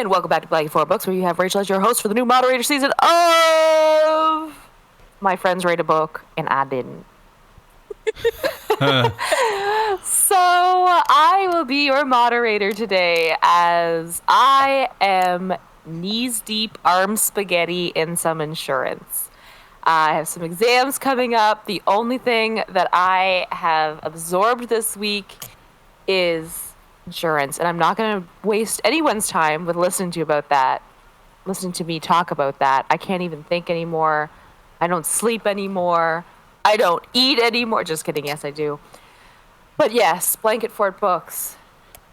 And welcome back to Blanket 4 Books, where you have Rachel as your host for the new moderator season of My Friends Read a Book, and I didn't. So I will be your moderator today, as I am knees deep, arms spaghetti in some insurance. I have some exams coming up. The only thing that I have absorbed this week is insurance, and I'm not going to waste anyone's time with listening to me talk about that. I can't even think anymore. I don't sleep anymore. I don't eat anymore. Just kidding. Yes, I do. But yes, Blanket Fort Books.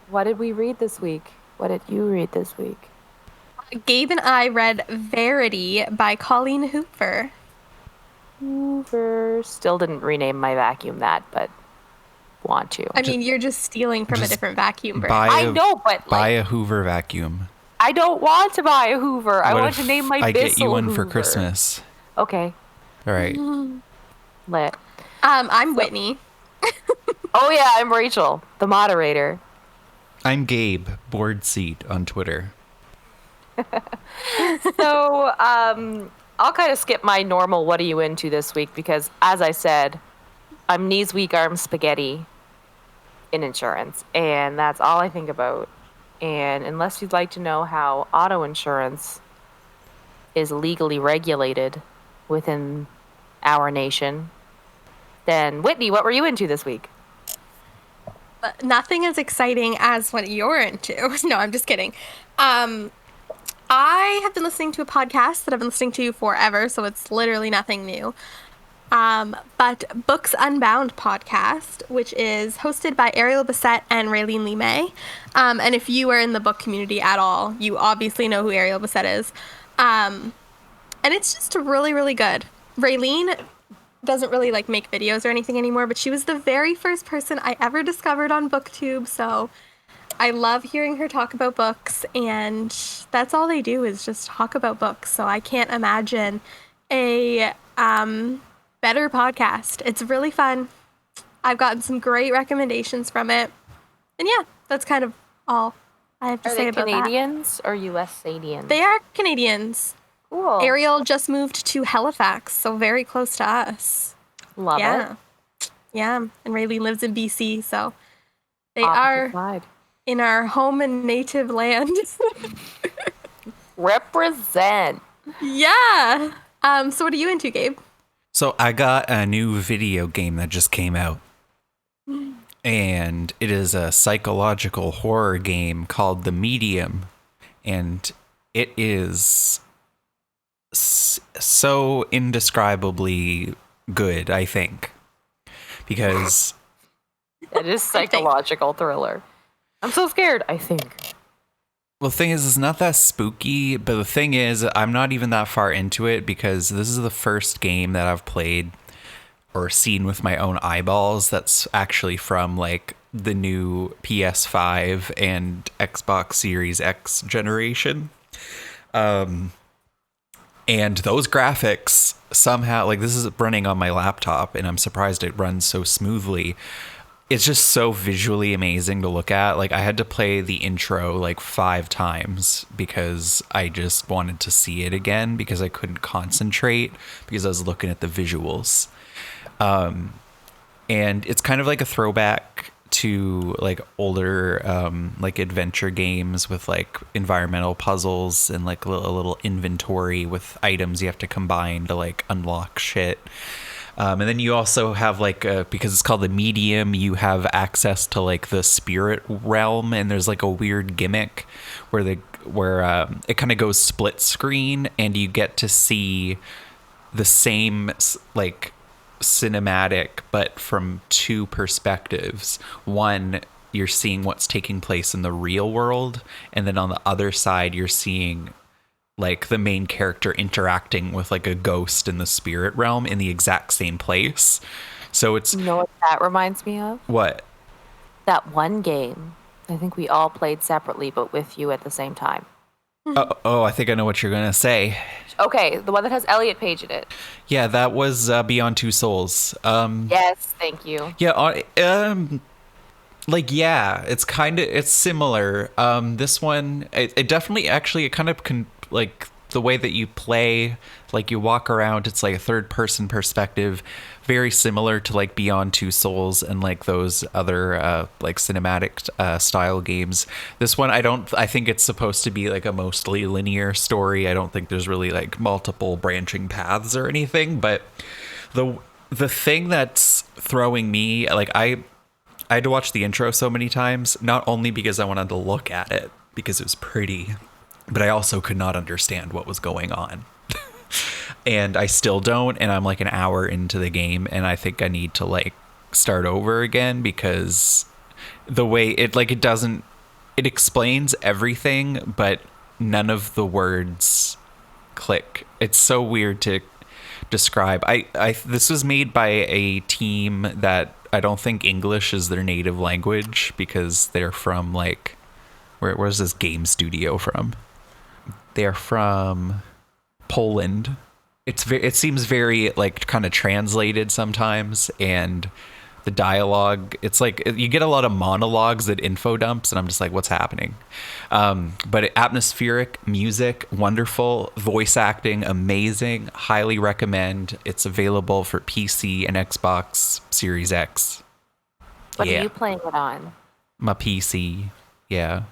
What did we read this week? What did you read this week? Gabe and I read Verity by Colleen Hoover. Hoover. Still didn't rename my vacuum that, but want to. I mean, you're just stealing from a different vacuum brand. I know, but buy a Hoover vacuum. I don't want to buy a Hoover. I want to name my Bissell I get you one Hoover for Christmas. Okay. All right. Lit. I'm Whitney. Oh yeah, I'm Rachel, the moderator. I'm Gabe, board seat on Twitter. So, I'll kind of skip my normal what are you into this week, because as I said, I'm knees weak, arms spaghetti in insurance, and that's all I think about. And unless you'd like to know how auto insurance is legally regulated within our nation, then Whitney, what were you into this week? Nothing as exciting as what you're into. No, I'm just kidding. I have been listening to a podcast that I've been listening to forever, so it's literally nothing new. But Books Unbound podcast, which is hosted by Ariel Bissett and Raylene Lee May. And if you are in the book community at all, you obviously know who Ariel Bissett is. And it's just really, really good. Raylene doesn't really make videos or anything anymore, but she was the very first person I ever discovered on BookTube, so I love hearing her talk about books, and that's all they do is just talk about books, so I can't imagine a better podcast. It's really fun. I've gotten some great recommendations from it, and yeah, that's kind of all I have to say about that. Are they Canadians or US-Sadians? They are Canadians. Cool. Ariel just moved to Halifax, so very close to us. Love it. Yeah, and Raylene lives in BC, so they are in our home and native land. Represent. Yeah. So what are you into, Gabe? So I got a new video game that just came out. And it is a psychological horror game called The Medium. And it is so indescribably good, I think. Because it is psychological thriller. I'm so scared, I think. Well, the thing is, it's not that spooky, but the thing is, I'm not even that far into it because this is the first game that I've played or seen with my own eyeballs that's actually from the new PS5 and Xbox Series X generation. And those graphics somehow, this is running on my laptop, and I'm surprised it runs so smoothly. It's just so visually amazing to look at. I had to play the intro 5 times because I just wanted to see it again because I couldn't concentrate because I was looking at the visuals. And it's kind of like a throwback to older adventure games with environmental puzzles and a little inventory with items you have to combine to unlock shit. And then you also have because it's called The Medium, you have access to the spirit realm, and there's a weird gimmick where it kind of goes split screen and you get to see the same cinematic but from 2 perspectives. One, you're seeing what's taking place in the real world, and then on the other side you're seeing the main character interacting with a ghost in the spirit realm in the exact same place. So it's... You know what that reminds me of? What? That one game I think we all played separately but with you at the same time. Oh, I think I know what you're gonna say. Okay, the one that has Elliot Page in it. Yeah, that was Beyond Two Souls. Yes, thank you. Yeah, Like, yeah, it's similar. This one, it definitely actually, it kind of like the way that you play, like you walk around, it's like a third person perspective, very similar to like Beyond Two Souls and like those other like cinematic style games. This one, I think it's supposed to be like a mostly linear story. I don't think there's really like multiple branching paths or anything, but the thing that's throwing me, like I had to watch the intro so many times, not only because I wanted to look at it because it was pretty, but I also could not understand what was going on. And I still don't, and I'm like an hour into the game, and I think I need to like start over again because the way it explains everything, but none of the words click. It's so weird to describe. This was made by a team that I don't think English is their native language because they're from like where's this game studio from? They're from Poland. It seems very like kind of translated sometimes, and the dialogue, it's like you get a lot of monologues at info dumps, and I'm just like, what's happening? But atmospheric music, wonderful voice acting, amazing. Highly recommend. It's available for PC and Xbox Series X. What are you playing it on? My PC. Yeah.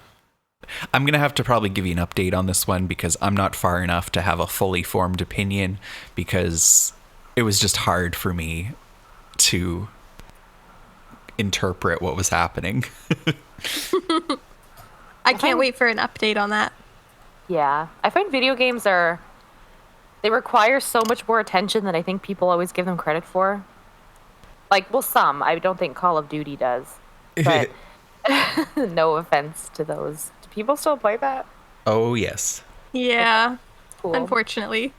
I'm going to have to probably give you an update on this one because I'm not far enough to have a fully formed opinion because it was just hard for me to interpret what was happening. I can't wait for an update on that. Yeah. I find video games they require so much more attention than I think people always give them credit for. Like, well, some. I don't think Call of Duty does. But no offense to those. Do people still play that? Oh, yes. Yeah. Cool. Unfortunately.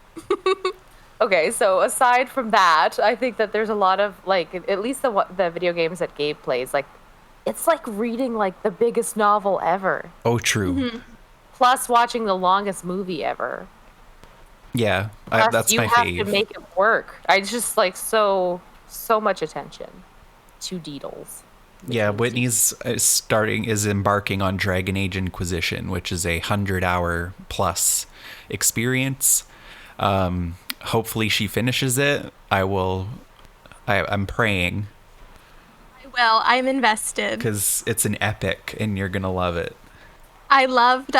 Okay, so aside from that, I think that there's a lot of, like, at least the video games that Gabe plays, like, it's like reading, like, the biggest novel ever. Oh, true. Mm-hmm. Plus watching the longest movie ever. Yeah, Plus, that's my fave. You have to make it work. I just, like, so much attention to details. Yeah, Whitney's is embarking on Dragon Age Inquisition, which is a 100-hour plus experience. Hopefully she finishes it. I'm praying. I will. I'm invested. Because it's an epic and you're going to love it. I loved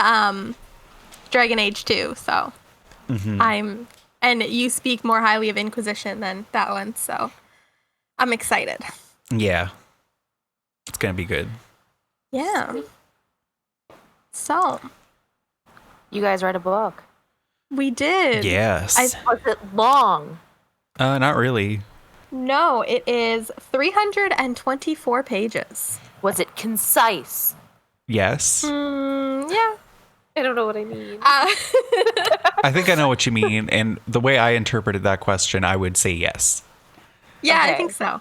Dragon Age 2, so and you speak more highly of Inquisition than that one, so I'm excited. Yeah. It's going to be good. Yeah. So. You guys read a book? We did. Yes. Was it long? Not really. No, it is 324 pages. Was it concise? Yes. Yeah. I don't know what I mean. I think I know what you mean. And the way I interpreted that question, I would say yes. Yeah, Okay. I think so.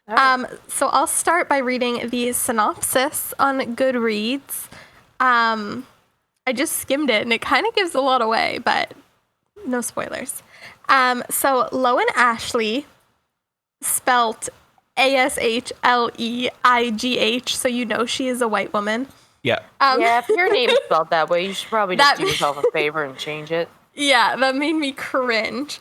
Right. So I'll start by reading the synopsis on Goodreads. I just skimmed it, and it kind of gives a lot away, but no spoilers. So Lowen Ashley, spelt Ashleigh, so you know she is a white woman. Yeah. Yeah, if your name's spelled that way, you should probably just do yourself a favor and change it. Yeah, that made me cringe.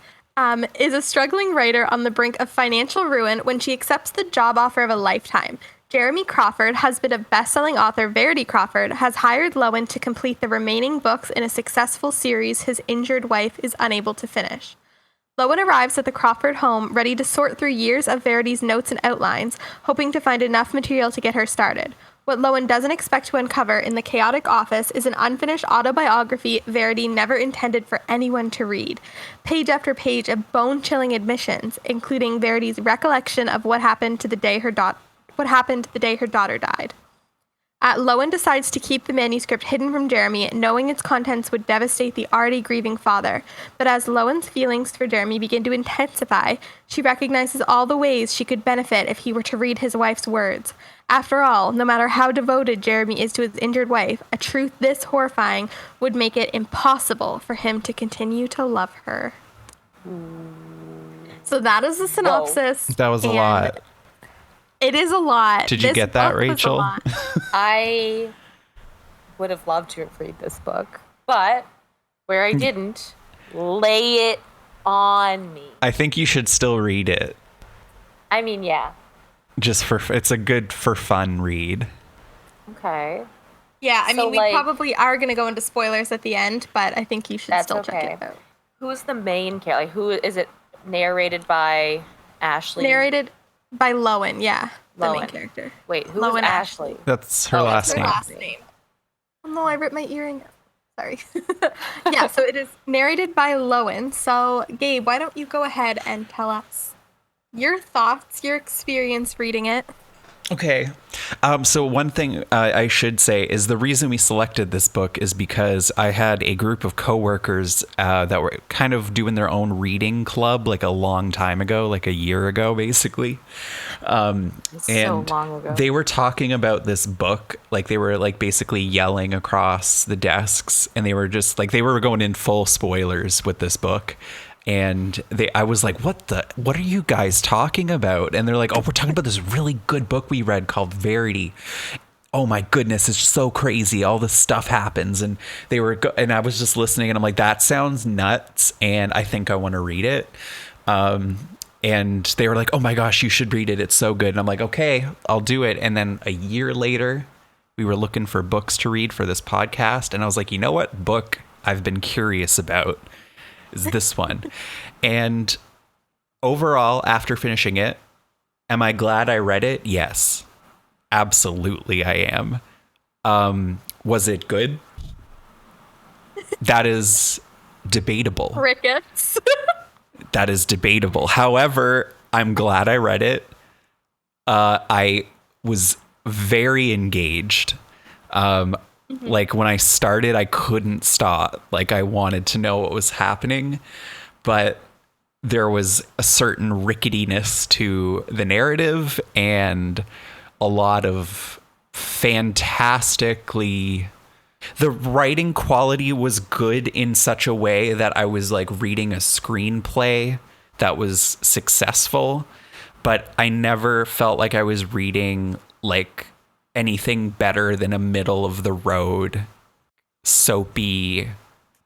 Is a struggling writer on the brink of financial ruin when she accepts the job offer of a lifetime. Jeremy Crawford, husband of best-selling author Verity Crawford, has hired Lowen to complete the remaining books in a successful series his injured wife is unable to finish. Lowen arrives at the Crawford home, ready to sort through years of Verity's notes and outlines, hoping to find enough material to get her started. What Lowen doesn't expect to uncover in the chaotic office is an unfinished autobiography Verity never intended for anyone to read. Page after page of bone-chilling admissions, including Verity's recollection of what happened the day her daughter died. Lowen decides to keep the manuscript hidden from Jeremy, knowing its contents would devastate the already grieving father. But as Lowen's feelings for Jeremy begin to intensify, she recognizes all the ways she could benefit if he were to read his wife's words. After all, no matter how devoted Jeremy is to his injured wife, a truth this horrifying would make it impossible for him to continue to love her. So that is the synopsis. That was a lot. It is a lot. Did you get that, Rachel? I would have loved to read this book, but where I didn't, lay it on me. I think you should still read it. I mean, yeah. It's a good for fun read. Okay. Yeah, I So, mean, we like- probably are going to go into spoilers at the end, but I think you should That's still okay. check it out. Who's the main character? Like, who is it? Narrated by Ashley. Narrated by Lowen, yeah, the main Lowen. character. Wait, who Lowen is Ashley? That's her Oh, last that's name. her Last name. Oh no, I ripped my earring out. Sorry. Yeah, so it is narrated by Lowen. So, Gabe, why don't you go ahead and tell us your thoughts, your experience reading it? Okay. So one thing I should say is the reason we selected this book is because I had a group of coworkers that were kind of doing their own reading club like a long time ago, like a year ago, basically. And so long ago. they were talking about this book, like they were like basically yelling across the desks, and they were just like, they were going in full spoilers with this book. And I was like, what are you guys talking about? And they're like, oh, we're talking about this really good book we read called Verity. Oh my goodness, it's so crazy. All this stuff happens. And and I was just listening, and I'm like, that sounds nuts. And I think I want to read it. And they were like, oh my gosh, you should read it. It's so good. And I'm like, okay, I'll do it. And then a year later, we were looking for books to read for this podcast. And I was like, you know what book I've been curious about is this one. And overall, after finishing it, am I glad I read it? Yes, absolutely I am. Was it good? That is debatable. Crickets. That is debatable. However, I'm glad I read it. I was very engaged. Like when I started, I couldn't stop. Like I wanted to know what was happening, but there was a certain ricketiness to the narrative and a lot of fantastically. The writing quality was good in such a way that I was like reading a screenplay that was successful, but I never felt like I was reading like anything better than a middle of the road, soapy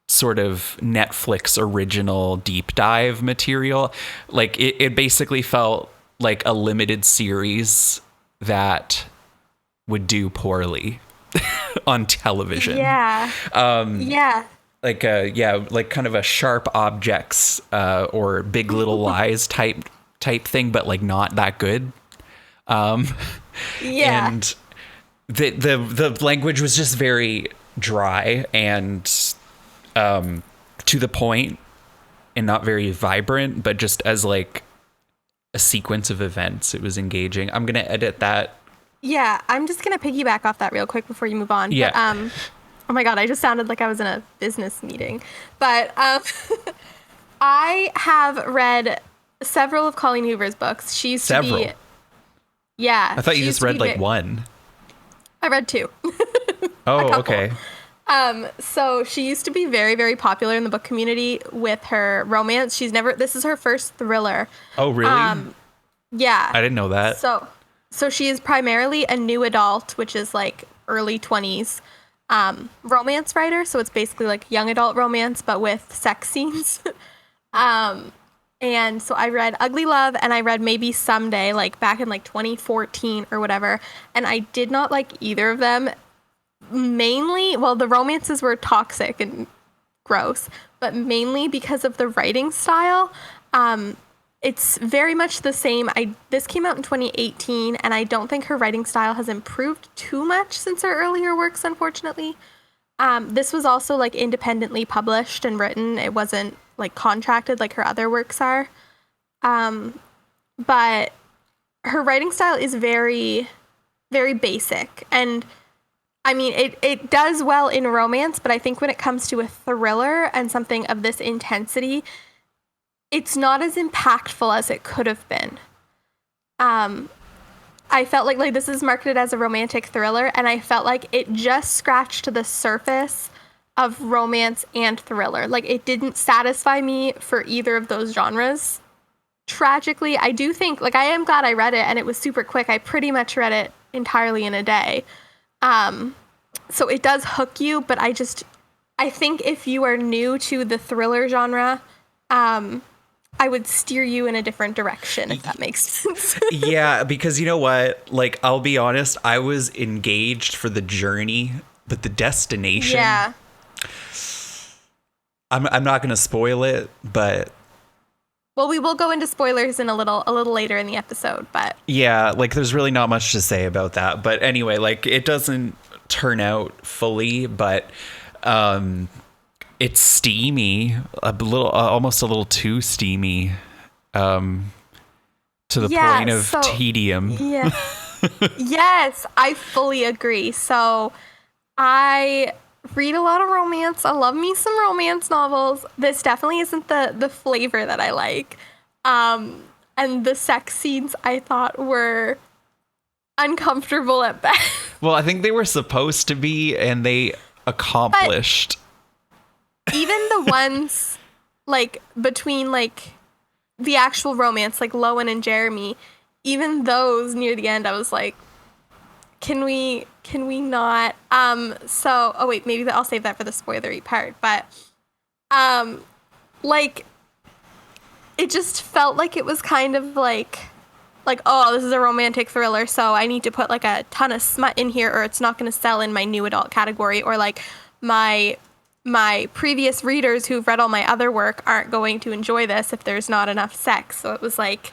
sort of Netflix original deep dive material. Like it basically felt like a limited series that would do poorly on television. Yeah. Yeah. Like kind of a Sharp Objects or Big Little Lies type thing, but like not that good. Yeah. And the language was just very dry and to the point and not very vibrant, but just as like a sequence of events, it was engaging. I'm going to edit that. Yeah, I'm just going to piggyback off that real quick before you move on. Yeah. But, oh my God, I just sounded like I was in a business meeting. But I have read several of Colleen Hoover's books. She used to Several? be... Yeah. I thought you she just used to read be like one. I read two. Oh, couple. okay. So she used to be very, very popular in the book community with her romance. This is her first thriller. Oh, really? Yeah. I didn't know that. So she is primarily a new adult, which is like early 20s, romance writer. So it's basically like young adult romance, but with sex scenes. And so I read Ugly Love and I read Maybe Someday, like back in like 2014 or whatever. And I did not like either of them. Mainly, well, the romances were toxic and gross, but mainly because of the writing style. It's very much the same. This came out in 2018, and I don't think her writing style has improved too much since her earlier works, unfortunately. This was also like independently published and written. It wasn't like contracted like her other works are. But her writing style is very, very basic. And I mean, it does well in romance, but I think when it comes to a thriller and something of this intensity, it's not as impactful as it could have been. I felt like this is marketed as a romantic thriller, and I felt like it just scratched the surface of romance and thriller. Like, it didn't satisfy me for either of those genres. tragically, I do think, like, I am glad I read it, and it was super quick. I pretty much read it entirely in a day. So it does hook you, but I think if you are new to the thriller genre, I would steer you in a different direction, if that makes sense. Yeah, because you know what? Like, I'll be honest, I was engaged for the journey, but the destination. Yeah. I'm not going to spoil it, but Well, we will go into spoilers in a little later in the episode, but yeah, like there's really not much to say about that. But anyway, like it doesn't turn out fully, but it's steamy, a little, almost a little too steamy, to the point of tedium. Yeah. Yes, I fully agree. So I read a lot of romance. I love me some romance novels. This definitely isn't the flavor that I like. And the sex scenes I thought were uncomfortable at best. Well, I think they were supposed to be, and they accomplished. But even the ones like between like the actual romance, like Lowen and Jeremy, even those near the end, I was like, can we not? So, oh wait, maybe I'll save that for the spoilery part. But, like, it just felt like it was kind of like, oh, this is a romantic thriller, so I need to put like a ton of smut in here, or it's not going to sell in my new adult category, or like my previous readers who've read all my other work aren't going to enjoy this if there's not enough sex. So it was like,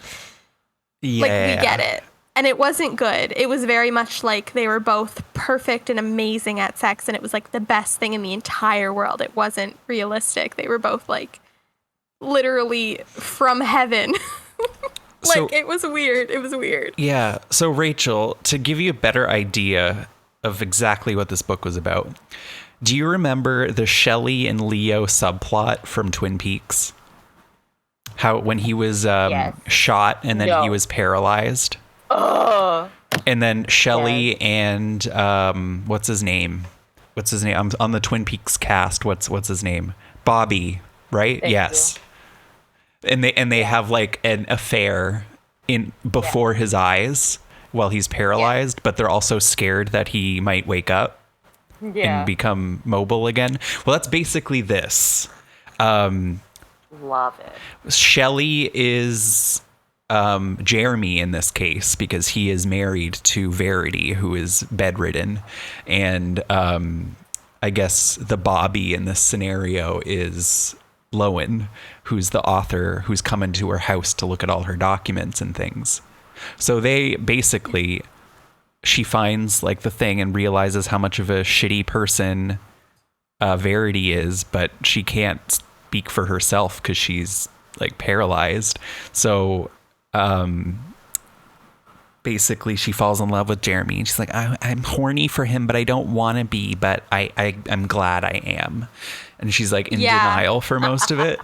Yeah. like we get it. And it wasn't good. It was very much like they were both perfect and amazing at sex, and it was like the best thing in the entire world. It wasn't realistic. They were both like literally from heaven. Like, it was weird. It was weird. Yeah. So Rachel, to give you a better idea of exactly what this book was about, do you remember the Shelley and Leo subplot from Twin Peaks? How when he was Yes. shot and then No. he was paralyzed? Ugh. And then Shelley and what's his name? I'm on the Twin Peaks cast. What's his name? Bobby, right? Thank yes. And they have like an affair in before his eyes while he's paralyzed, but they're also scared that he might wake up Yeah. and become mobile again. Well, that's basically this. Love it. Shelley is Jeremy in this case because he is married to Verity, who is bedridden, and I guess the Bobby in this scenario is Lowen, who's the author who's come into her house to look at all her documents and things. So they basically, she finds like the thing and realizes how much of a shitty person Verity is, but she can't speak for herself because she's like paralyzed. So basically she falls in love with Jeremy and she's like, I'm horny for him, but I don't want to be, but I'm glad I am. And she's like in denial for most of it.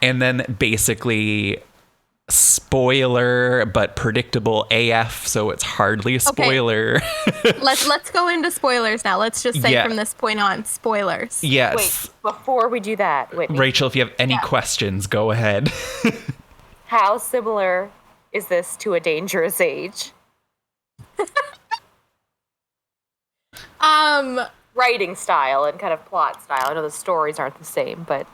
And then basically, spoiler, but predictable AF, so it's hardly a spoiler. Okay. Let's go into spoilers now. Let's just say from this point on, spoilers. Yes. Wait, before we do that, Whitney, Rachel, if you have any questions, go ahead. how similar is this to A Dangerous Age? Writing style and kind of plot style. I know the stories aren't the same, but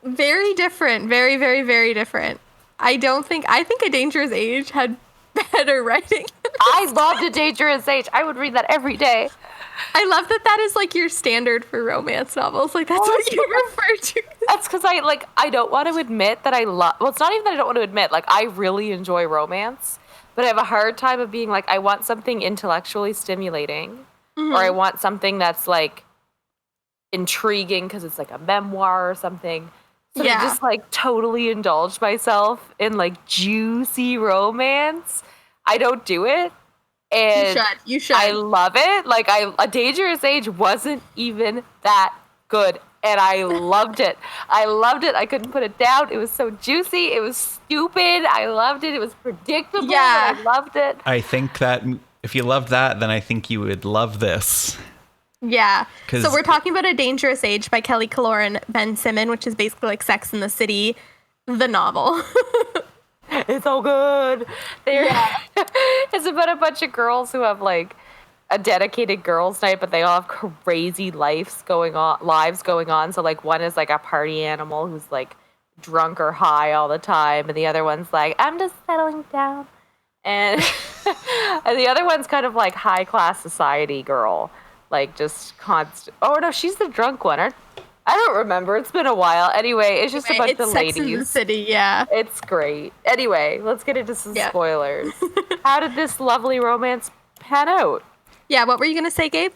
Very different. Very, very, very different. I think A Dangerous Age had better writing. I loved A Dangerous Age. I would read that every day. I love that is like your standard for romance novels. Like that's what you refer to. That's because I don't want to admit that I love. Well, it's not even that I don't want to admit. Like, I really enjoy romance, but I have a hard time of being like, I want something intellectually stimulating, or I want something that's like intriguing because it's like a memoir or something. So I just like totally indulge myself in like juicy romance. I don't do it. And you should. I love it. Like, A Dangerous Age wasn't even that good, and I loved it. I couldn't put it down. It was so juicy. It was stupid. I loved it. It was predictable. Yeah. I loved it. I think that if you loved that, then I think you would love this. Yeah. 'Cause So we're talking about A Dangerous Age by Kelly Killour and Ben Simon, which is basically like Sex in the City, the novel. It's so good. It's about a bunch of girls who have like a dedicated girls' night, but they all have crazy lives going on. So like one is like a party animal who's like drunk or high all the time, and the other one's like, I'm just settling down. And and the other one's kind of like high class society girl, like just constant. Oh no, she's the drunk one. I don't remember. It's been a while. Anyway, it's just a bunch of Sex in the ladies. City, yeah. It's great. Anyway, let's get into some spoilers. How did this lovely romance pan out? Yeah, what were you gonna say, Gabe?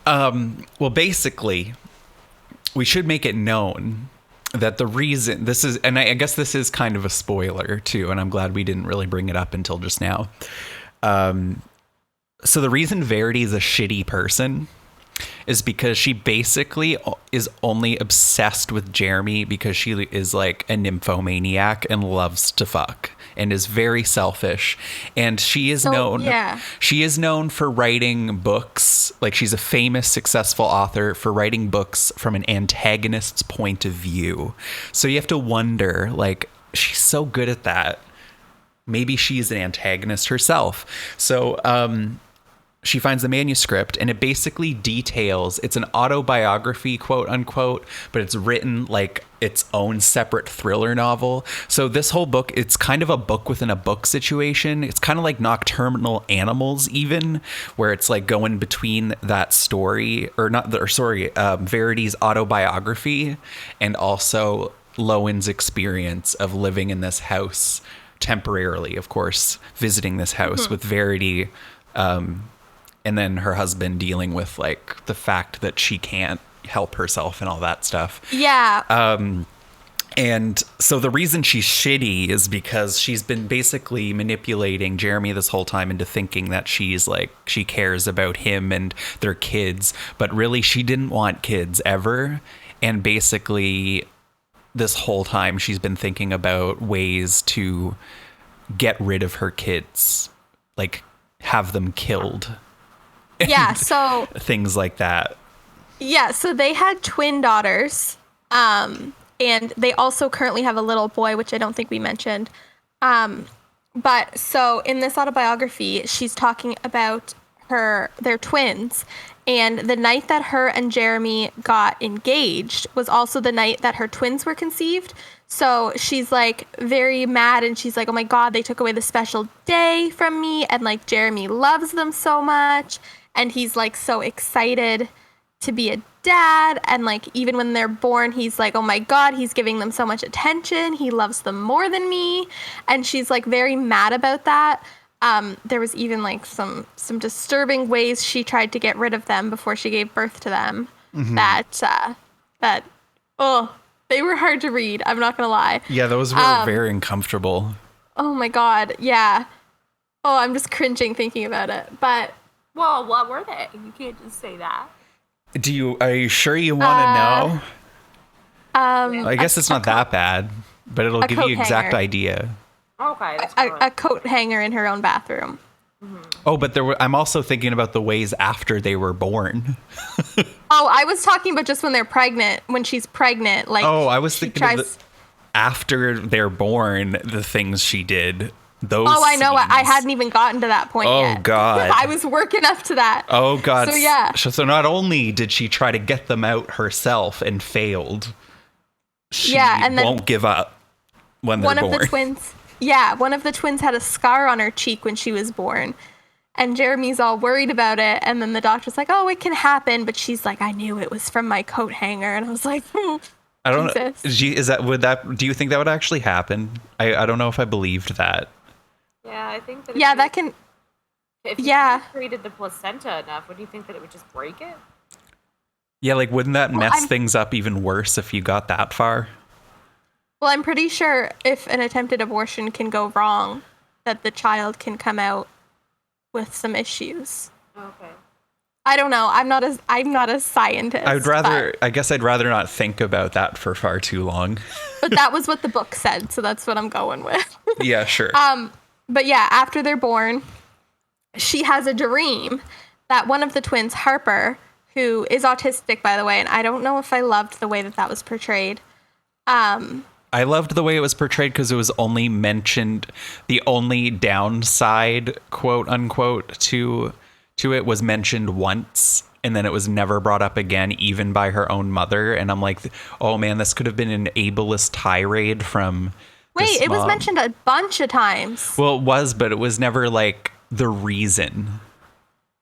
Well, basically, we should make it known that the reason this is, and I guess this is kind of a spoiler too, and I'm glad we didn't really bring it up until just now. So the reason Verity is a shitty person is because she basically is only obsessed with Jeremy because she is like a nymphomaniac and loves to fuck and is very selfish. And she is known for writing books. Like she's a famous, successful author for writing books from an antagonist's point of view. So you have to wonder, like, she's so good at that. Maybe she's an antagonist herself. So, she finds the manuscript and it basically details, it's an autobiography, quote unquote, but it's written like its own separate thriller novel. So this whole book, it's kind of a book within a book situation. It's kind of like Nocturnal Animals even, where it's like going between that story Verity's autobiography and also Lowen's experience of living in this house temporarily, of course, visiting this house with Verity, and then her husband dealing with like the fact that she can't help herself and all that stuff. Yeah. And so the reason she's shitty is because she's been basically manipulating Jeremy this whole time into thinking that she's like, she cares about him and their kids, but really she didn't want kids ever. And basically this whole time she's been thinking about ways to get rid of her kids, like have them killed. Yeah, so things like that. Yeah, so they had twin daughters, and they also currently have a little boy, which I don't think we mentioned. But so in this autobiography, she's talking about their twins, and the night that her and Jeremy got engaged was also the night that her twins were conceived. So she's like very mad, and she's like, oh my God, they took away the special day from me, and like Jeremy loves them so much. And he's like so excited to be a dad. And like, even when they're born, he's like, oh my God, he's giving them so much attention. He loves them more than me. And she's like very mad about that. There was even like some disturbing ways she tried to get rid of them before she gave birth to them. Mm-hmm. They were hard to read. I'm not going to lie. Yeah, those were very uncomfortable. Oh my God. Yeah. Oh, I'm just cringing thinking about it. But well, what were they? You can't just say that. Are you sure you want to know? I guess it's not that bad, but it'll give you exact idea. Okay. That's a coat hanger in her own bathroom. Mm-hmm. Oh, but I'm also thinking about the ways after they were born. Oh, I was talking about just when they're pregnant, when she's pregnant. Like, oh, I was thinking of after they're born, the things she did. Those I know. I hadn't even gotten to that point yet. Oh, God. I was working up to that. Oh, God. So, yeah. So not only did she try to get them out herself and failed, she and then won't give up when they're born. One of the twins had a scar on her cheek when she was born. And Jeremy's all worried about it. And then the doctor's like, oh, it can happen. But she's like, I knew it was from my coat hanger. And I was like, I don't know. Do you think that would actually happen? I don't know if I believed that. Yeah, I think that. Yeah, that can. If you created the placenta enough, would you think that it would just break it? Yeah, like wouldn't that mess things up even worse if you got that far? Well, I'm pretty sure if an attempted abortion can go wrong, that the child can come out with some issues. Okay. I don't know. I'm not a scientist. I guess I'd rather not think about that for far too long. But that was what the book said, so that's what I'm going with. Yeah, sure. But yeah, after they're born, she has a dream that one of the twins, Harper, who is autistic, by the way, and I don't know if I loved the way that was portrayed. I loved the way it was portrayed because it was only mentioned, the only downside, quote unquote, to it was mentioned once, and then it was never brought up again, even by her own mother. And I'm like, oh man, this could have been an ableist tirade from this Wait, it was mom. mentioned a bunch of times. Well, it was, but it was never like the reason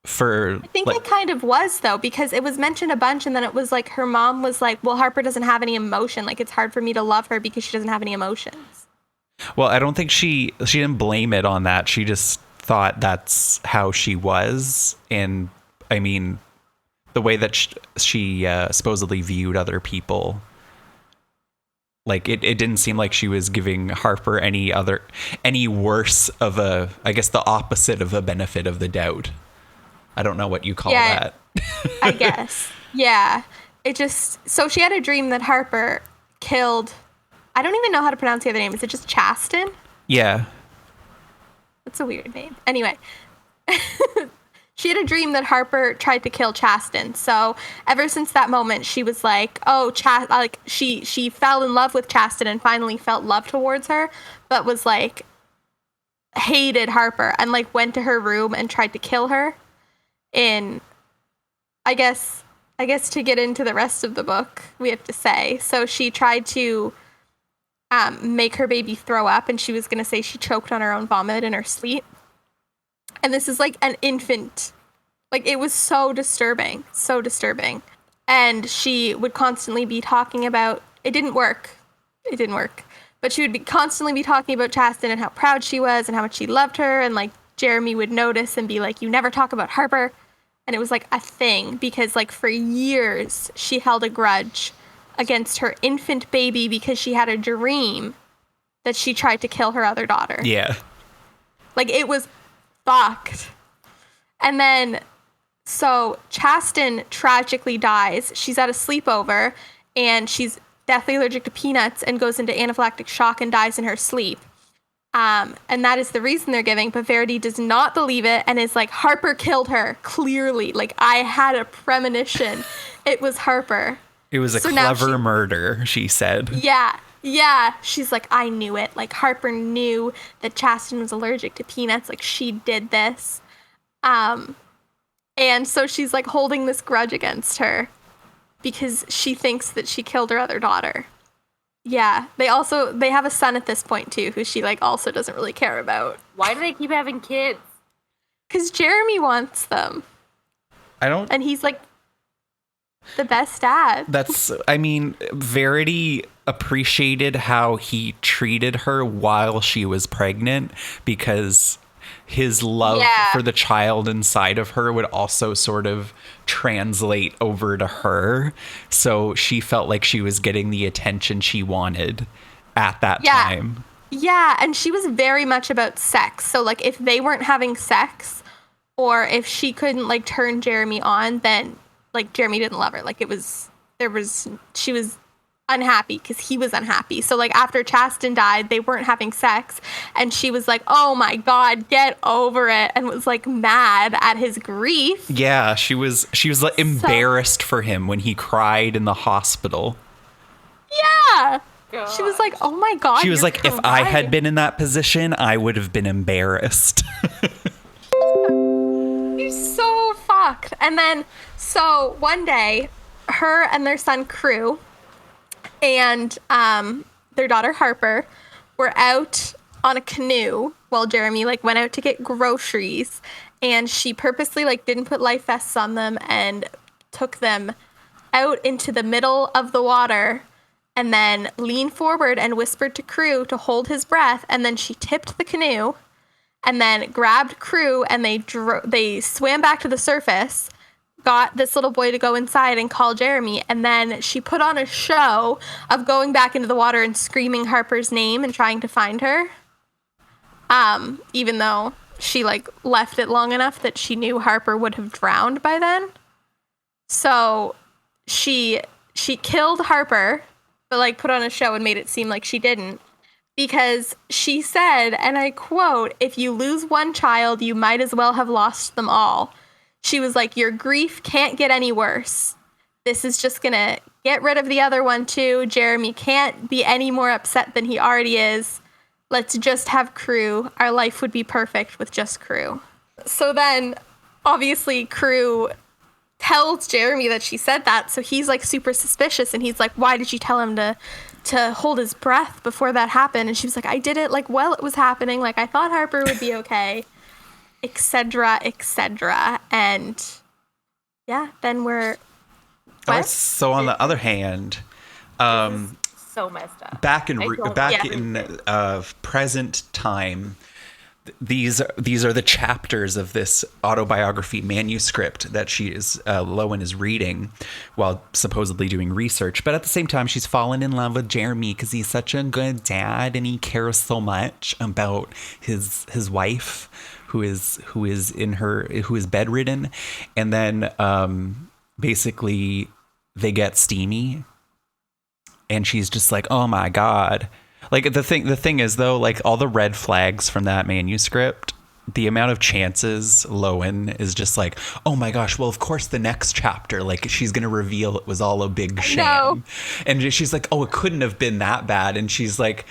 for. I think like, it kind of was, though, because it was mentioned a bunch, and then it was like her mom was like, well, Harper doesn't have any emotion. Like, it's hard for me to love her because she doesn't have any emotions. Well, I don't think she didn't blame it on that. She just thought that's how she was. And I mean, the way that she supposedly viewed other people, like it didn't seem like she was giving Harper any worse of a, I guess the opposite of a benefit of the doubt. I don't know what you call that. I guess. Yeah. So she had a dream that Harper killed, I don't even know how to pronounce the other name. Is it just Chasten? Yeah. That's a weird name. Anyway. She had a dream that Harper tried to kill Chasten. So ever since that moment, she was like, oh, she fell in love with Chasten and finally felt love towards her, but was like, hated Harper and like went to her room and tried to kill her. I guess to get into the rest of the book, we have to say. So she tried to make her baby throw up, and she was going to say she choked on her own vomit in her sleep. And this is like an infant. Like, it was so disturbing. So disturbing. And she would constantly be talking about, it didn't work. But she would constantly be talking about Chasten and how proud she was and how much she loved her. And like Jeremy would notice and be like, you never talk about Harper. And it was like a thing because like for years she held a grudge against her infant baby because she had a dream that she tried to kill her other daughter. Yeah. Like, it was fucked. And then, so Chasten tragically dies. She's at a sleepover and she's deathly allergic to peanuts and goes into anaphylactic shock and dies in her sleep. And that is the reason they're giving, but Verity does not believe it and is like, Harper killed her, clearly. Like, I had a premonition. It was Harper. It was a clever murder, she said. Yeah. She's like, I knew it. Like, Harper knew that Chasten was allergic to peanuts. Like, she did this. And so she's like holding this grudge against her because she thinks that she killed her other daughter. Yeah. They have a son at this point too, who she like also doesn't really care about. Why do they keep having kids? Because Jeremy wants them. And he's like the best dad. Verity appreciated how he treated her while she was pregnant because his love for the child inside of her would also sort of translate over to her. So she felt like she was getting the attention she wanted at that time. Yeah, and she was very much about sex. So like if they weren't having sex or if she couldn't like turn Jeremy on, then like Jeremy didn't love her. Like she was unhappy because he was unhappy. So like after Chasten died, they weren't having sex and she was like, oh my God, get over it, and was like mad at his grief. Yeah, she was like embarrassed for him when he cried in the hospital. Yeah. God. She was like, oh my God. She was like, if I had been in that position, I would have been embarrassed. You're so fucked. And then, so one day, her and their son Crew and their daughter Harper were out on a canoe while Jeremy like went out to get groceries, and she purposely like didn't put life vests on them and took them out into the middle of the water and then leaned forward and whispered to Crew to hold his breath, and then she tipped the canoe and then grabbed Crew and they swam back to the surface, got this little boy to go inside and call Jeremy, and then she put on a show of going back into the water and screaming Harper's name and trying to find her. Even though she like left it long enough that she knew Harper would have drowned by then. So she killed Harper, but like put on a show and made it seem like she didn't. Because she said, and I quote, if you lose one child, you might as well have lost them all. She was like, your grief can't get any worse. This is just going to get rid of the other one too. Jeremy can't be any more upset than he already is. Let's just have Crew. Our life would be perfect with just Crew. So then, obviously, Crew tells Jeremy that she said that, so he's like super suspicious, and he's like, why did you tell him to hold his breath before that happened? And she was like, I did it like while it was happening, like I thought Harper would be okay, etc., etc. And yeah, then we're So on the other hand, so messed up. back in present time, these are the chapters of this autobiography manuscript that Lowen is reading while supposedly doing research. But at the same time, she's fallen in love with Jeremy because he's such a good dad and he cares so much about his wife who is bedridden. And then basically they get steamy and she's just like, oh my God. Like the thing is though, like all the red flags from that manuscript, the amount of chances Lowen is just like, oh my gosh, well of course the next chapter, like she's gonna reveal it was all a big sham. No. And she's like, oh, it couldn't have been that bad. And she's like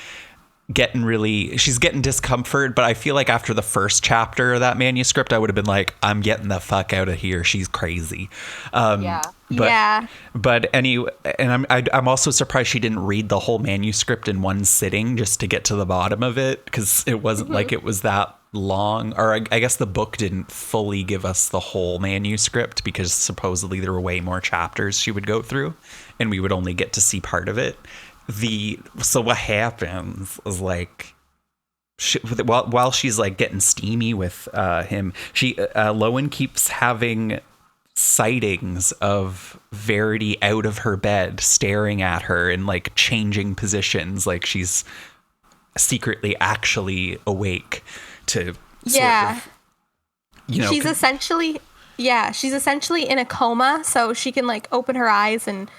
she's getting discomfort. But I feel like after the first chapter of that manuscript, I would have been like, I'm getting the fuck out of here. She's crazy. But anyway, and I'm also surprised she didn't read the whole manuscript in one sitting just to get to the bottom of it, because it wasn't like it was that long. Or I guess the book didn't fully give us the whole manuscript because supposedly there were way more chapters she would go through and we would only get to see part of it. So what happens is like, while she's like getting steamy with him, Lowen keeps having sightings of Verity out of her bed staring at her and like changing positions, like she's secretly actually awake to sort of, she's essentially in a coma, so she can like open her eyes and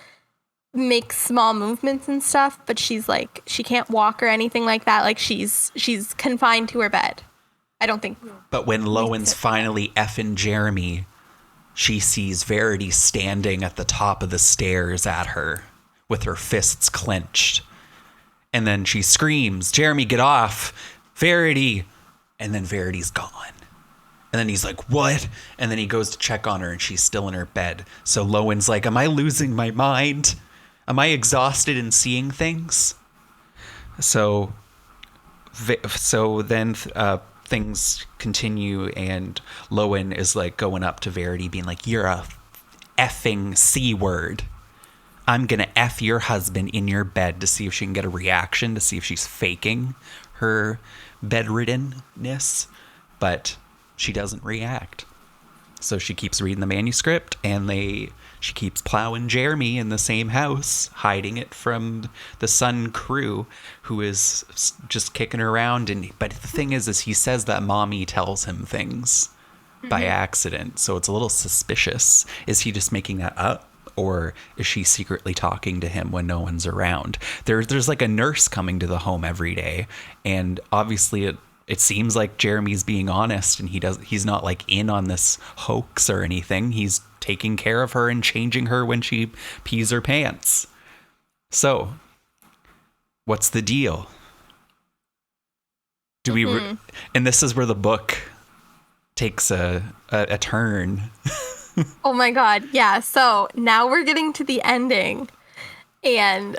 make small movements and stuff, but she's like, she can't walk or anything like that. Like she's confined to her bed. I don't think. But when Lowen's finally effing Jeremy, she sees Verity standing at the top of the stairs at her with her fists clenched. And then she screams, Jeremy, get off, Verity. And then Verity's gone. And then he's like, what? And then he goes to check on her and she's still in her bed. So Lowen's like, am I losing my mind? Am I exhausted in seeing things? So then things continue, and Lowen is like going up to Verity being like, you're a effing C word. I'm going to F your husband in your bed, to see if she can get a reaction, to see if she's faking her bedriddenness. But she doesn't react. So she keeps reading the manuscript, and she keeps plowing Jeremy in the same house, hiding it from the son Crew, who is just kicking her around. But the thing is he says that mommy tells him things by accident, so it's a little suspicious. Is he just making that up, or is she secretly talking to him when no one's around? There's like a nurse coming to the home every day, and obviously it seems like Jeremy's being honest, and he's not like in on this hoax or anything. He's taking care of her and changing her when she pees her pants. So, what's the deal? Do we? And this is where the book takes a turn. Oh my God! Yeah. So now we're getting to the ending, and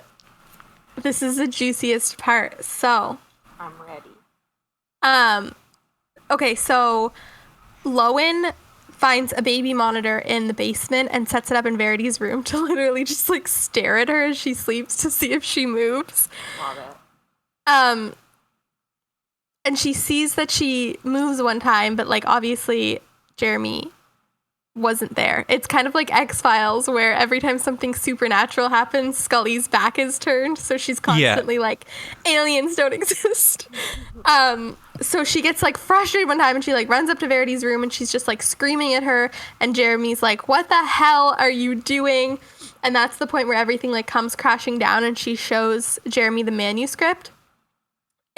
this is the juiciest part. So I'm ready. Okay, so Lowen finds a baby monitor in the basement and sets it up in Verity's room to literally just like stare at her as she sleeps to see if she moves. Love it. And she sees that she moves one time, but like obviously Jeremy wasn't there. It's kind of like X-Files, where every time something supernatural happens, Scully's back is turned, so she's constantly like, aliens don't exist. So she gets like frustrated one time, and she like runs up to Verity's room, and she's just like screaming at her, and Jeremy's like, what the hell are you doing? And that's the point where everything like comes crashing down, and she shows Jeremy the manuscript,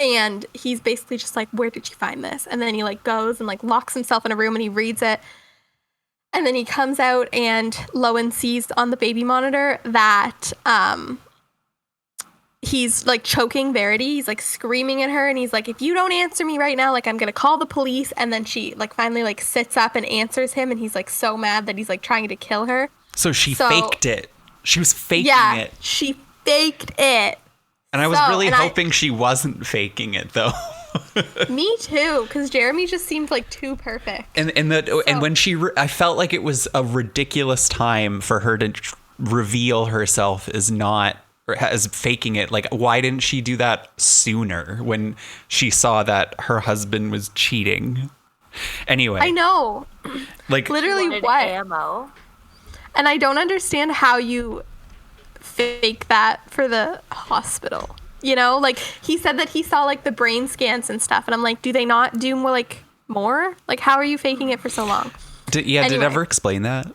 and he's basically just like, where did you find this? And then he like goes and like locks himself in a room and he reads it. And then he comes out and Lowen sees on the baby monitor that he's like choking Verity. He's like screaming at her and he's like, if you don't answer me right now, like I'm gonna call the police. And then she like finally like sits up and answers him and he's like so mad that he's like trying to kill her. So she faked it. She was faking yeah, it. She faked it. And I was really hoping she wasn't faking it though. Me too, because Jeremy just seemed like too perfect. And when I felt like it was a ridiculous time for her to reveal herself as faking it. Like, why didn't she do that sooner when she saw that her husband was cheating? Anyway, I know, like literally what ammo. And I don't understand how you fake that for the hospital. You know, like he said that he saw like the brain scans and stuff. And I'm like, do they not do more? Like, how are you faking it for so long? Did it ever explain that?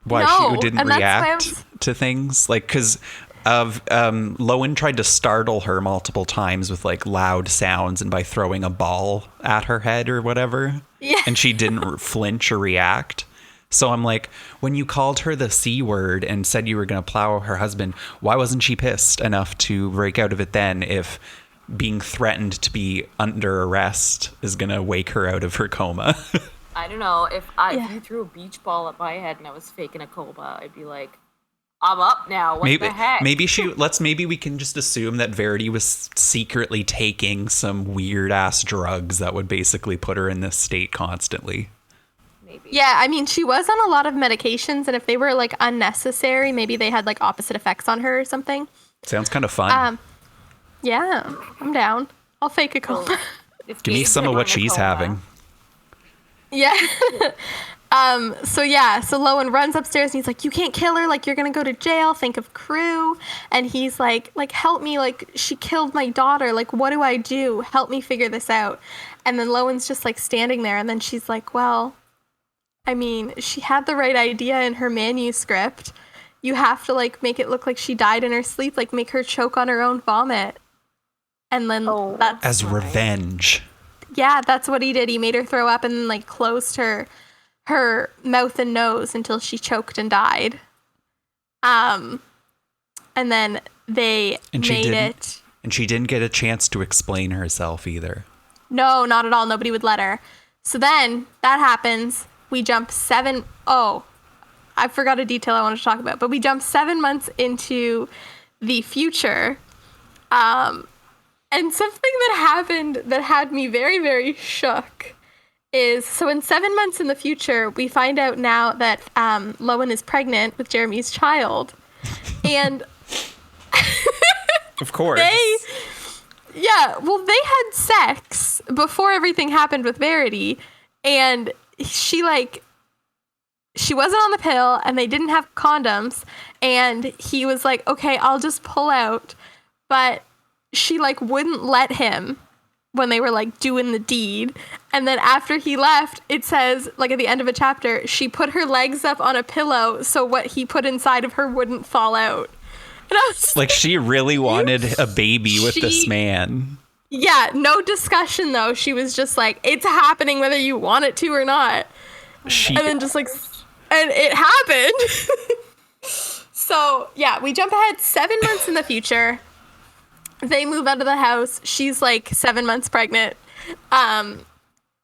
Why no, she didn't react to things? Like, because Lowen tried to startle her multiple times with like loud sounds and by throwing a ball at her head or whatever. Yeah. And she didn't flinch or react. So I'm like, when you called her the C word and said you were going to plow her husband, why wasn't she pissed enough to break out of it then if being threatened to be under arrest is going to wake her out of her coma? I don't know. If you threw a beach ball at my head and I was faking a coma, I'd be like, I'm up now. What the heck? Maybe we can just assume that Verity was secretly taking some weird ass drugs that would basically put her in this state constantly. Maybe. Yeah, I mean, she was on a lot of medications, and if they were like unnecessary, maybe they had like opposite effects on her or something. Sounds kind of fun. Yeah, I'm down. I'll fake a coma. Give me some of what she's having. Yeah. So Lowen runs upstairs and he's like, you can't kill her, like you're gonna go to jail, think of Crew. And he's like help me, like she killed my daughter, like what do I do, help me figure this out. And then Lowen's just like standing there and then she's like, well, I mean, she had the right idea in her manuscript. You have to like make it look like she died in her sleep, like make her choke on her own vomit. And then that's as revenge. Yeah, that's what he did. He made her throw up and then like closed her mouth and nose until she choked and died. And then they made it. And she didn't get a chance to explain herself either. No, not at all. Nobody would let her. So then that happens. We jump I forgot a detail I wanted to talk about, but we jump 7 months into the future. And something that happened that had me very, very shook is, so in 7 months in the future, we find out now that Lowen is pregnant with Jeremy's child. And of course. They had sex before everything happened with Verity. And she wasn't on the pill and they didn't have condoms. And he was like, okay, I'll just pull out. But she like wouldn't let him when they were like doing the deed. And then after he left, it says like at the end of a chapter, she put her legs up on a pillow so what he put inside of her wouldn't fall out. And I was like, she really wanted a baby with this man. Yeah, no discussion though. She was just like, it's happening whether you want it to or not. And then just like, and it happened. So yeah, we jump ahead 7 months in the future. They move out of the house. She's like 7 months pregnant.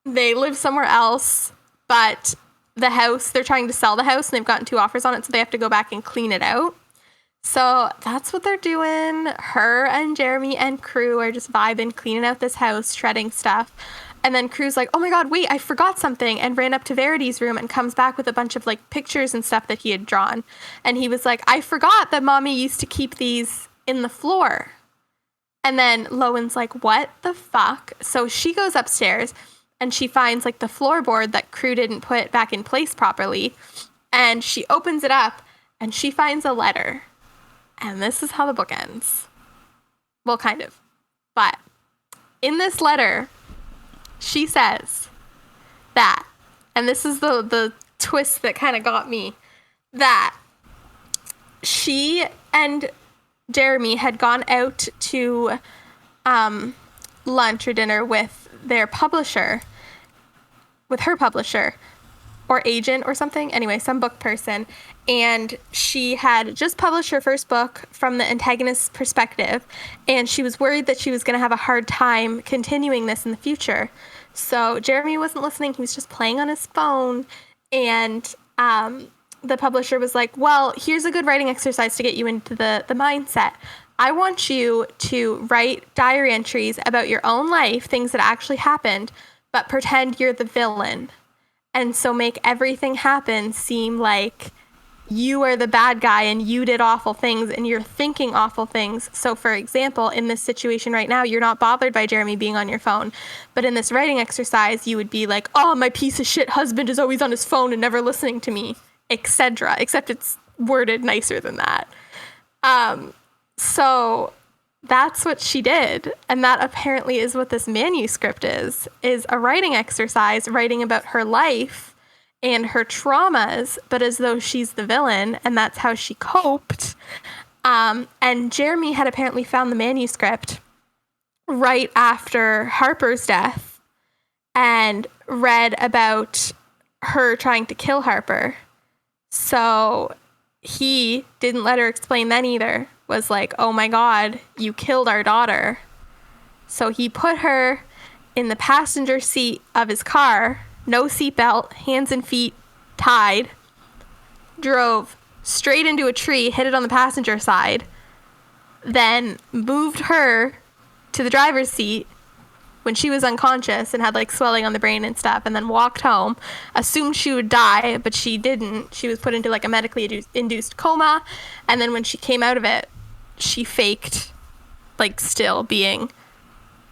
They live somewhere else, but the house, they're trying to sell the house and they've gotten 2 offers on it. So they have to go back and clean it out. So that's what they're doing. Her and Jeremy and Crew are just vibing, cleaning out this house, shredding stuff. And then Crew's like, oh my God, wait, I forgot something, and ran up to Verity's room and comes back with a bunch of like pictures and stuff that he had drawn. And he was like, I forgot that mommy used to keep these in the floor. And then Lowen's like, what the fuck? So she goes upstairs and she finds like the floorboard that Crew didn't put back in place properly. And she opens it up and she finds a letter. And this is how the book ends. Well, kind of. But in this letter, she says that, and this is the twist that kind of got me, that she and Jeremy had gone out to lunch or dinner with their publisher, with her publisher, or agent or something. Anyway, some book person. And she had just published her first book from the antagonist's perspective. And she was worried that she was going to have a hard time continuing this in the future. So Jeremy wasn't listening. He was just playing on his phone. And the publisher was like, well, here's a good writing exercise to get you into the mindset. I want you to write diary entries about your own life, things that actually happened, but pretend you're the villain. And so make everything happen seem like you are the bad guy and you did awful things and you're thinking awful things. So, for example, in this situation right now, you're not bothered by Jeremy being on your phone. But in this writing exercise, you would be like, oh, my piece of shit husband is always on his phone and never listening to me, etc. Except it's worded nicer than that. So that's what she did. And that apparently is what this manuscript is a writing exercise, writing about her life and her traumas, but as though she's the villain, and that's how she coped. And Jeremy had apparently found the manuscript right after Harper's death and read about her trying to kill Harper. So he didn't let her explain then either. Was like, oh my God, you killed our daughter. So he put her in the passenger seat of his car, no seatbelt, hands and feet tied, drove straight into a tree, hit it on the passenger side, then moved her to the driver's seat when she was unconscious and had like swelling on the brain and stuff, and then walked home, assumed she would die, but she didn't. She was put into like a medically induced coma, and then when she came out of it, she faked like still being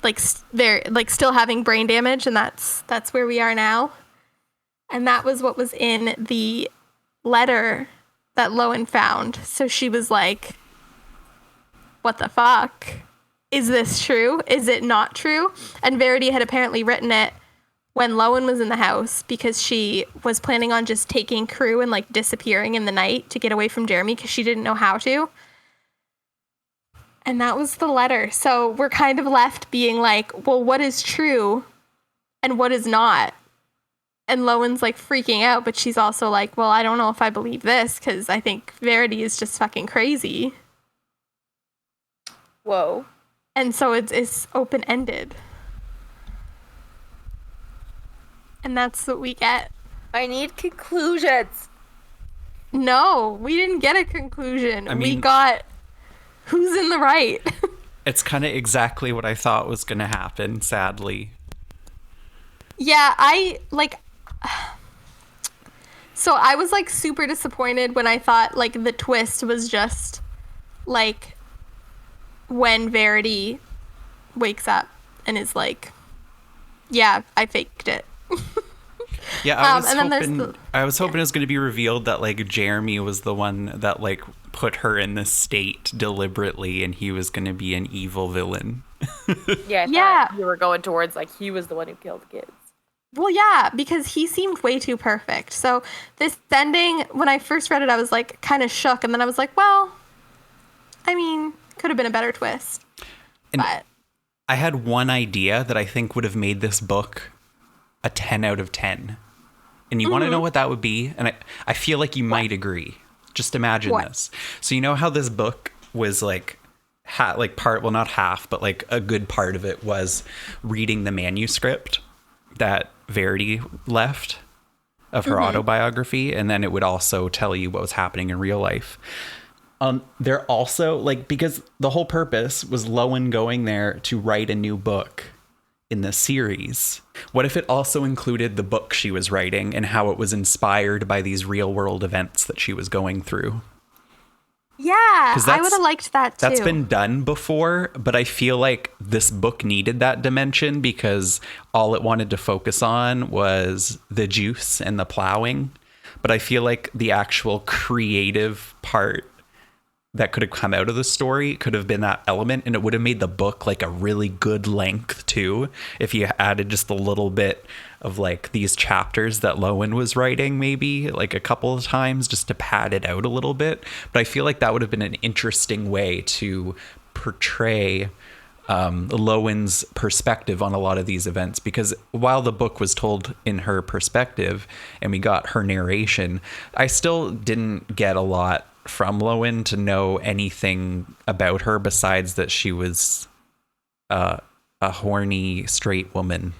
like still having brain damage, and that's where we are now. And that was what was in the letter that Lowen found. So she was like, what the fuck? Is this true? Is it not true? And Verity had apparently written it when Lowen was in the house because she was planning on just taking crew and like disappearing in the night to get away from Jeremy because she didn't know how to. And that was the letter. So we're kind of left being like, well, what is true and what is not? And Lowen's like freaking out, but she's also like, well, I don't know if I believe this because I think Verity is just fucking crazy. Whoa. And so it's open-ended. And that's what we get. I need conclusions. No, we didn't get a conclusion. I mean, we got who's in the right. It's kind of exactly what I thought was going to happen, sadly. Yeah, so I was like super disappointed when I thought like the twist was just like when Verity wakes up and is like, yeah, I faked it. Yeah, I was hoping it was going to be revealed that like Jeremy was the one that like put her in this state deliberately, and he was going to be an evil villain. Yeah, yeah. You were going towards like he was the one who killed kids. Well, yeah, because he seemed way too perfect. So this ending, when I first read it, I was like kind of shook, and then I was like, well, I mean, could have been a better twist. But I had one idea that I think would have made this book a 10 out of 10. And you want to know what that would be? And I feel like you might agree. Just imagine this. So you know how this book was like not half, but like a good part of it was reading the manuscript that Verity left of her autobiography, and then it would also tell you what was happening in real life. They're also like, because the whole purpose was Lowen going there to write a new book in the series. What if it also included the book she was writing and how it was inspired by these real world events that she was going through? Yeah, I would have liked that too. That's been done before, but I feel like this book needed that dimension because all it wanted to focus on was the juice and the plowing. But I feel like the actual creative part that could have come out of the story could have been that element, and it would have made the book like a really good length too if you added just a little bit of like these chapters that Lowen was writing, maybe like a couple of times just to pad it out a little bit. But I feel like that would have been an interesting way to portray Lowen's perspective on a lot of these events, because while the book was told in her perspective and we got her narration, I still didn't get a lot from Lowen to know anything about her besides that she was a horny straight woman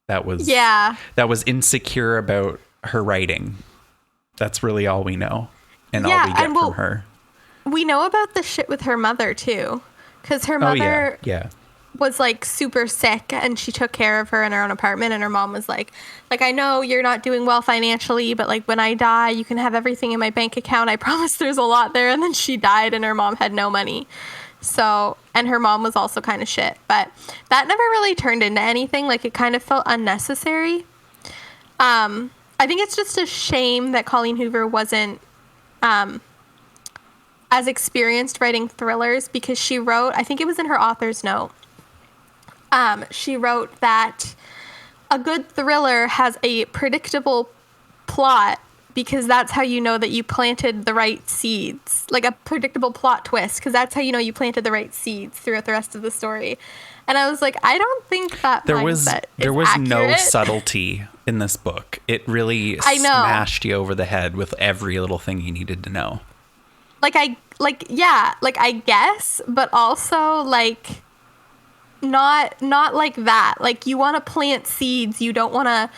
that was insecure about her writing. That's really all we know, and all we get from her. We know about the shit with her mother too, because her mother was like super sick, and she took care of her in her own apartment, and her mom was like, I know you're not doing well financially, but like when I die, you can have everything in my bank account. I promise there's a lot there. And then she died, and her mom had no money. So, and her mom was also kind of shit, but that never really turned into anything. Like, it kind of felt unnecessary. I think it's just a shame that Colleen Hoover wasn't as experienced writing thrillers, because she wrote, I think it was in her author's note, she wrote that a good thriller has a predictable plot, because that's how you know that you planted the right seeds. Like a predictable plot twist, because that's how you know you planted the right seeds throughout the rest of the story. And I was like, I don't think that there was accurate. No subtlety in this book. It really smashed you over the head with every little thing you needed to know. I guess, but also like not like that. Like, you want to plant seeds, you don't want to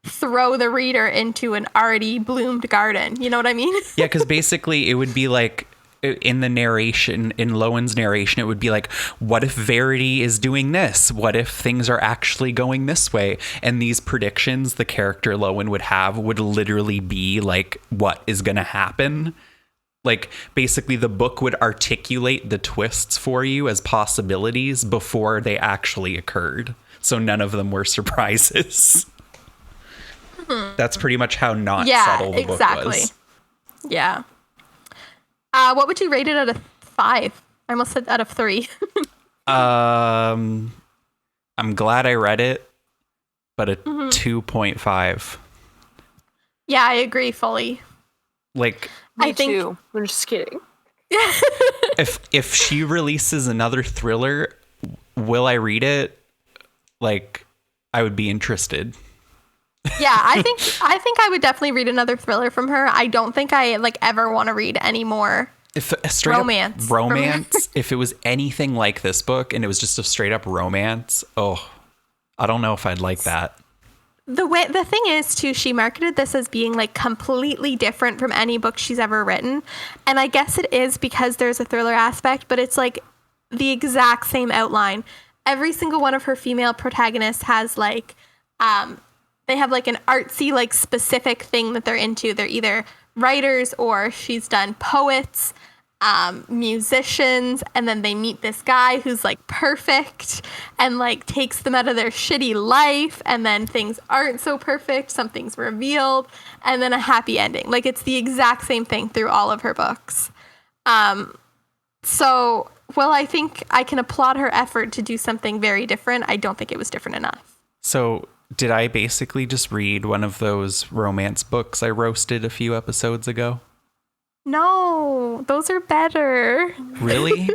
throw the reader into an already bloomed garden. You know what I mean? Yeah, because basically it would be like, in the narration, in Lowen's narration, it would be like, what if Verity is doing this? What if things are actually going this way? And these predictions the character Lowen would have would literally be like what is going to happen. Like, basically the book would articulate the twists for you as possibilities before they actually occurred. So none of them were surprises. That's pretty much how not subtle the book was. Yeah. What would you rate it out of 5? I almost said out of 3. I'm glad I read it, but a 2.5. Yeah, I agree fully. Like, Me too. I'm just kidding. if she releases another thriller, will I read it? Like, I would be interested. Yeah, I think I would definitely read another thriller from her. I don't think I like ever want to read any more romance. If it was anything like this book and it was just a straight up romance, I don't know if I'd like that. The thing is too, she marketed this as being like completely different from any book she's ever written, and I guess it is because there's a thriller aspect, but it's like the exact same outline. Every single one of her female protagonists has like they have like an artsy, like specific thing that they're into. They're either writers, or she's done poets, musicians, and then they meet this guy who's like perfect and like takes them out of their shitty life, and then things aren't so perfect, something's revealed, and then a happy ending. Like, it's the exact same thing through all of her books. So, well, I think I can applaud her effort to do something very different. I don't think it was different enough. So, did I basically just read one of those romance books I roasted a few episodes ago? No, those are better. Really?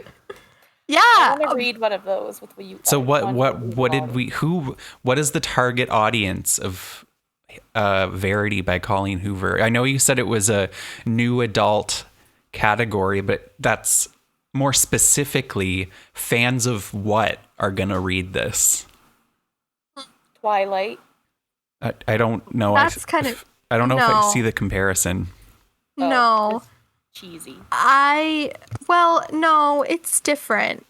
Yeah. I want to read one of those with you. So what is the target audience of Verity by Colleen Hoover? I know you said it was a new adult category, but that's more specifically fans of what are going to read this? Twilight. I don't know. That's kind of... I don't know if I see the comparison. No. Cheesy. No, it's different.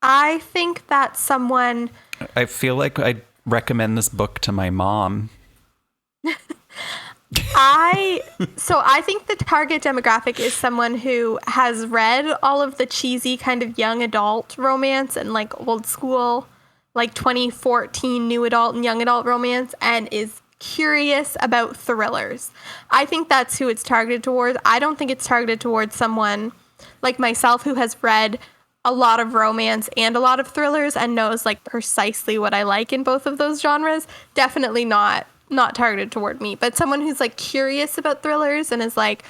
I think that someone... I feel like I'd recommend this book to my mom. I think the target demographic is someone who has read all of the cheesy kind of young adult romance and like old school, like 2014 new adult and young adult romance, and is curious about thrillers. I think that's who it's targeted towards. I don't think it's targeted towards someone like myself who has read a lot of romance and a lot of thrillers and knows like precisely what I like in both of those genres. Definitely not targeted toward me, but someone who's like curious about thrillers and is like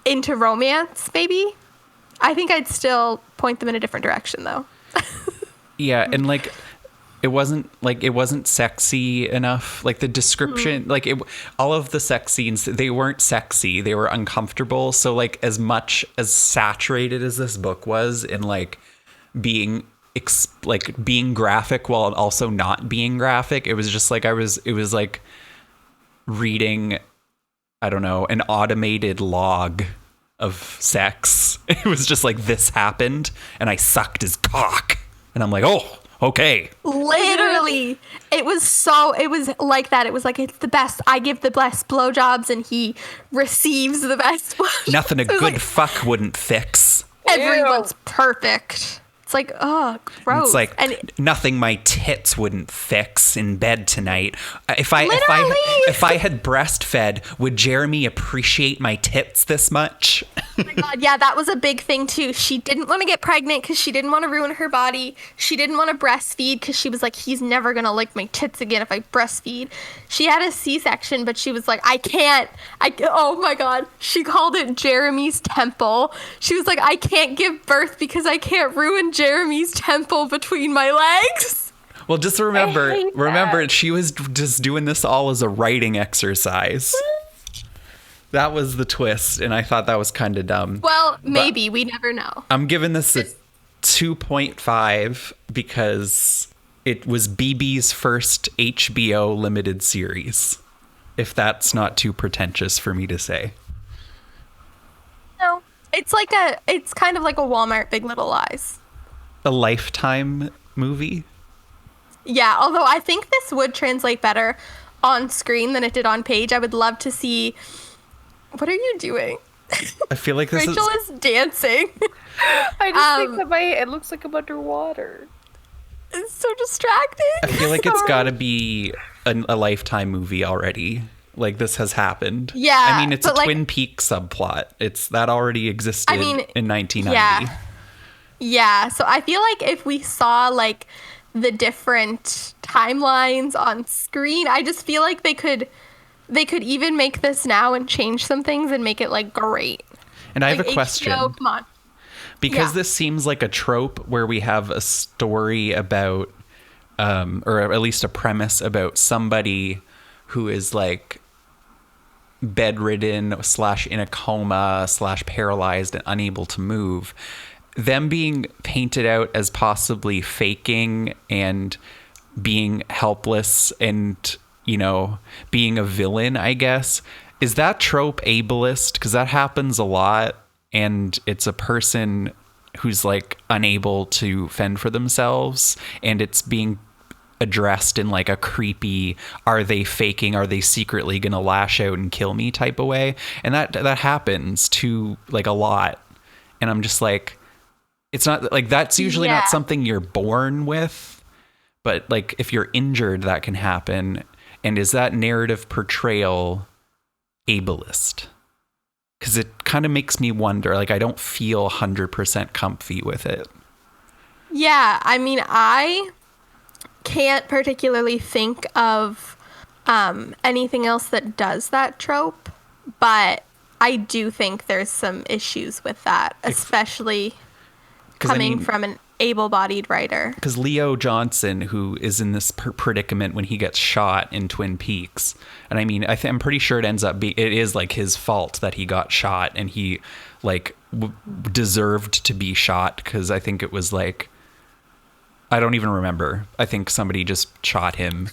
into romance, maybe. I think I'd still point them in a different direction though. Yeah, and like it wasn't sexy enough. Like the description, all of the sex scenes, they weren't sexy. They were uncomfortable. So like as much as saturated as this book was in like being being graphic while also not being graphic, it was just like it was like reading, I don't know, an automated log of sex. It was just like, this happened and I sucked his cock. And I'm like, oh, okay. Literally, it was like that. It was like, it's the best. I give the best blowjobs and he receives the best blowjobs. Nothing a It was good like, fuck wouldn't fix. everyone's perfect. It's like, oh, gross. It's like and nothing my tits wouldn't fix in bed tonight. If I had breastfed, would Jeremy appreciate my tits this much? oh my God, yeah, that was a big thing too. She didn't want to get pregnant because she didn't want to ruin her body. She didn't want to breastfeed because she was like, he's never gonna lick my tits again if I breastfeed. She had a C-section, but she was like, I can't. Oh my God, she called it Jeremy's temple. She was like, I can't give birth because I can't ruin Jeremy's temple between my legs. Well, just remember, she was just doing this all as a writing exercise. That was the twist, and I thought that was kind of dumb. Well, maybe. We never know. I'm giving this a 2.5 because it was BB's first HBO limited series, if that's not too pretentious for me to say. No. It's kind of like a Walmart Big Little Lies. A Lifetime movie? Yeah, although I think this would translate better on screen than it did on page. I would love to see... What are you doing? I feel like this Rachel is dancing. I just think that it looks like I'm underwater. It's so distracting. I feel like it's got to be a Lifetime movie already. Like, this has happened. Yeah, I mean, it's a but, like, Twin Peaks subplot. That already existed in 1990. Yeah. Yeah, so I feel like if we saw, like, the different timelines on screen, I just feel like they could even make this now and change some things and make it, like, great. And I have like, a question. HBO, come on. Because Yeah. this seems like a trope where we have a story about, or at least a premise about somebody who is, like, bedridden / in a coma / paralyzed and unable to move. Them being painted out as possibly faking and being helpless and, you know, being a villain, I guess. Is that trope ableist? Because that happens a lot, and it's a person who's, like, unable to fend for themselves, and it's being addressed in, like, a creepy, are they faking, are they secretly gonna lash out and kill me type of way. And that happens to, like, a lot. And I'm just like, it's not like, that's usually not something you're born with, but, like, if you're injured, that can happen. And is that narrative portrayal ableist? Because it kind of makes me wonder. Like, I don't feel 100% comfy with it. Yeah, I mean, I can't particularly think of anything else that does that trope, but I do think there's some issues with that, especially coming from an able-bodied writer. Because Leo Johnson, who is in this predicament when he gets shot in Twin Peaks, and I mean, I'm pretty sure it is like his fault that he got shot, and he, like, deserved to be shot, because I think it was like, I don't even remember. I think somebody just shot him.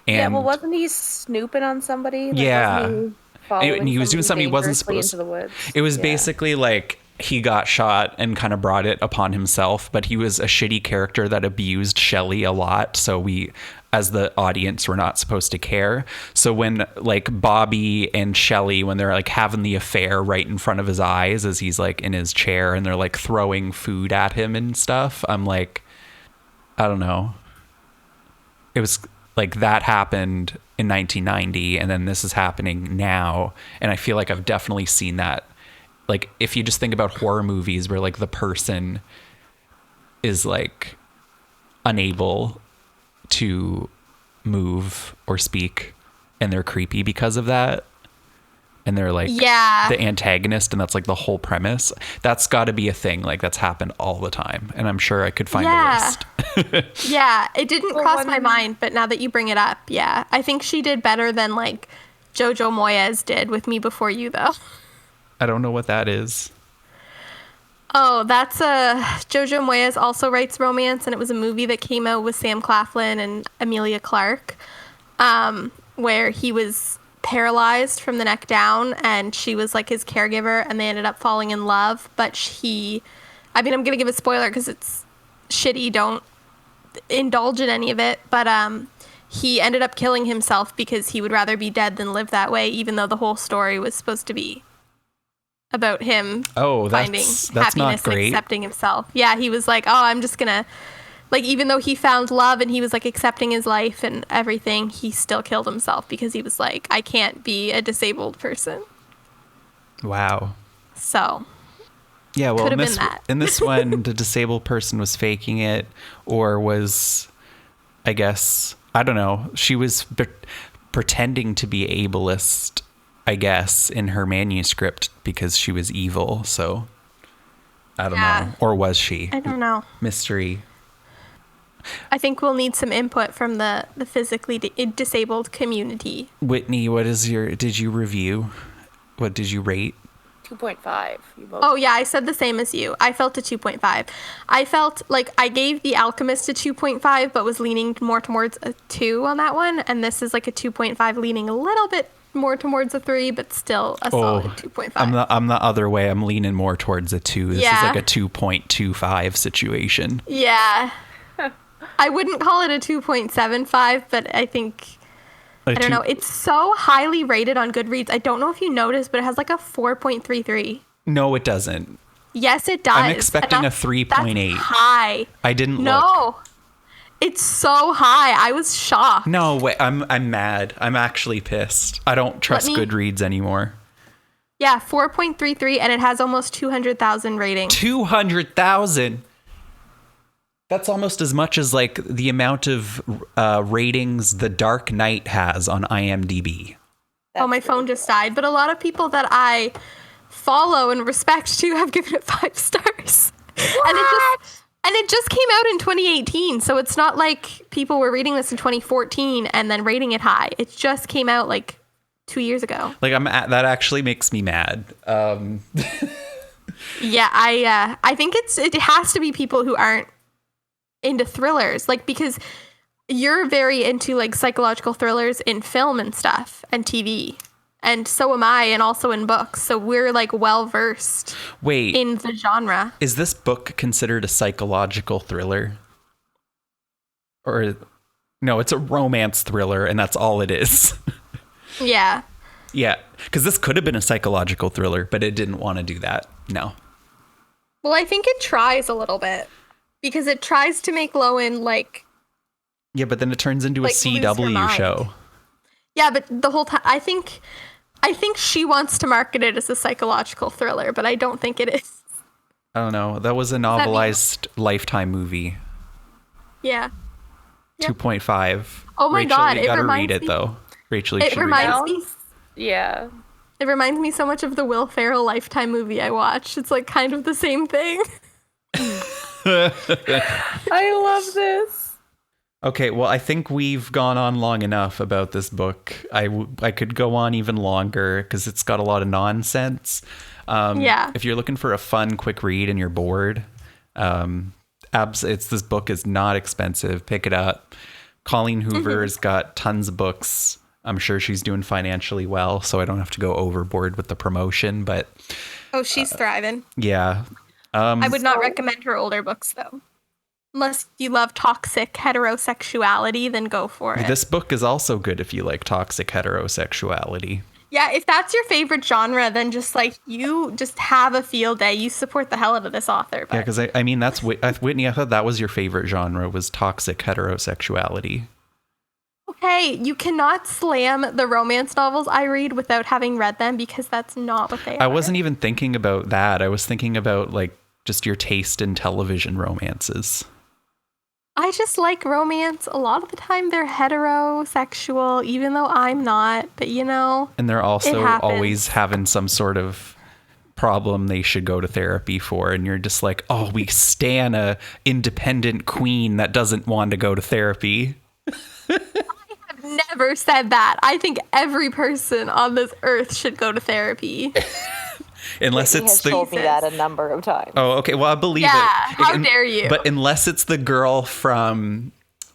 And Yeah, well, wasn't he snooping on somebody? Yeah. And he was doing something he wasn't supposed to. It was basically like he got shot and kind of brought it upon himself, but he was a shitty character that abused Shelley a lot. So we, as the audience, were not supposed to care. So when, like, Bobby and Shelley, when they're, like, having the affair right in front of his eyes as he's, like, in his chair and they're, like, throwing food at him and stuff, I'm like, I don't know. It was like that happened in 1990, and then this is happening now. And I feel like I've definitely seen that. Like, if you just think about horror movies where, like, the person is, like, unable to move or speak and they're creepy because of that. and they're like Yeah. the antagonist, and that's like the whole premise. That's got to be a thing. Like that's happened all the time, and I'm sure I could find a list. Yeah, it didn't Well, cross my mind, but now that you bring it up, yeah. I think she did better than like Jojo Moyes did with Me Before You, though. I don't know what that is. Oh, that's Jojo Moyes also writes romance, and it was a movie that came out with Sam Claflin and Emilia Clarke, where he was paralyzed from the neck down, and she was like his caregiver, and they ended up falling in love. But I'm gonna give a spoiler because it's shitty. Don't indulge in any of it. But he ended up killing himself because he would rather be dead than live that way, even though the whole story was supposed to be about him finding that's happiness not great. and accepting himself. Yeah, he was like, oh, I'm just gonna, like, even though he found love and he was like accepting his life and everything, he still killed himself because he was like, I can't be a disabled person. Wow. So Yeah, well, Could've been that. in this one, the disabled person was faking it, or was, I guess, I don't know. She was pretending to be ableist, I guess, in her manuscript because she was evil. So I don't know. Or was she? I don't know. Mystery. I think we'll need some input from the physically disabled community. Whitney, did you review? What did you rate? 2.5. You both. Oh, yeah, I said the same as you. I felt a 2.5. I felt like I gave The Alchemist a 2.5, but was leaning more towards a 2 on that one. And this is like a 2.5, leaning a little bit more towards a 3, but still a solid 2.5. I'm the other way. I'm leaning more towards a 2. This is like a 2.25 situation. Yeah. I wouldn't call it a 2.75, but I think... I don't know. It's so highly rated on Goodreads. I don't know if you noticed, but it has like a 4.33. No, it doesn't. Yes, it does. I'm expecting a 3.8. That's high. I didn't look. No. It's so high. I was shocked. No, wait. I'm mad. I'm actually pissed. I don't trust Goodreads anymore. Yeah, 4.33, and it has almost 200,000 ratings. 200,000? That's almost as much as like the amount of ratings The Dark Knight has on IMDb. Oh, my phone just died. But a lot of people that I follow and respect too have given it 5 stars. What? And it just came out in 2018, so it's not like people were reading this in 2014 and then rating it high. It just came out like 2 years ago. Like that actually makes me mad. Yeah, I think it has to be people who aren't into thrillers, like, because you're very into like psychological thrillers in film and stuff and TV, and so am I, and also in books, so we're like well versed in the genre. Is this book considered a psychological thriller? Or no, it's a romance thriller, and that's all it is. Yeah, because this could have been a psychological thriller, but it didn't want to do that. No. well, I think it tries a little bit, because it tries to make Lowen like... Yeah, but then it turns into like, a CW show. Yeah, but the whole time, I think she wants to market it as a psychological thriller, but I don't think it is. I don't know. That was a novelized Lifetime movie. Yeah. 2.5. Oh my Rachel, God, you it gotta reminds read it me- though. Rachel, you It should read it. reminds me... Yeah. It reminds me so much of the Will Ferrell Lifetime movie I watched. It's like kind of the same thing. I love this. Okay, well, I think we've gone on long enough about this book. I could go on even longer because it's got a lot of nonsense. If you're looking for a fun, quick read and you're bored, this book is not expensive. Pick it up. Colleen Hoover's got tons of books. I'm sure she's doing financially well, so I don't have to go overboard with the promotion. But Oh, she's thriving. yeah, I would not recommend her older books, though. Unless you love toxic heterosexuality, then go for it. This book is also good if you like toxic heterosexuality. Yeah, if that's your favorite genre, then just like you just have a field day. You support the hell out of this author. But. Yeah, because I mean, that's Whitney. I thought that was your favorite genre, was toxic heterosexuality. Okay, you cannot slam the romance novels I read without having read them, because that's not what they are. I wasn't even thinking about that. I was thinking about like just your taste in television romances. I just like romance. A lot of the time they're heterosexual, even though I'm not. But, you know, And they're it also happens. always having some sort of problem they should go to therapy for. And you're just like, oh, we stan a independent queen that doesn't want to go to therapy. Never said that. I think every person on this earth should go to therapy. Unless Whitney it's has the... told me that a number of times. Oh, okay. Well, I believe Yeah, it. how dare you. But unless it's the girl from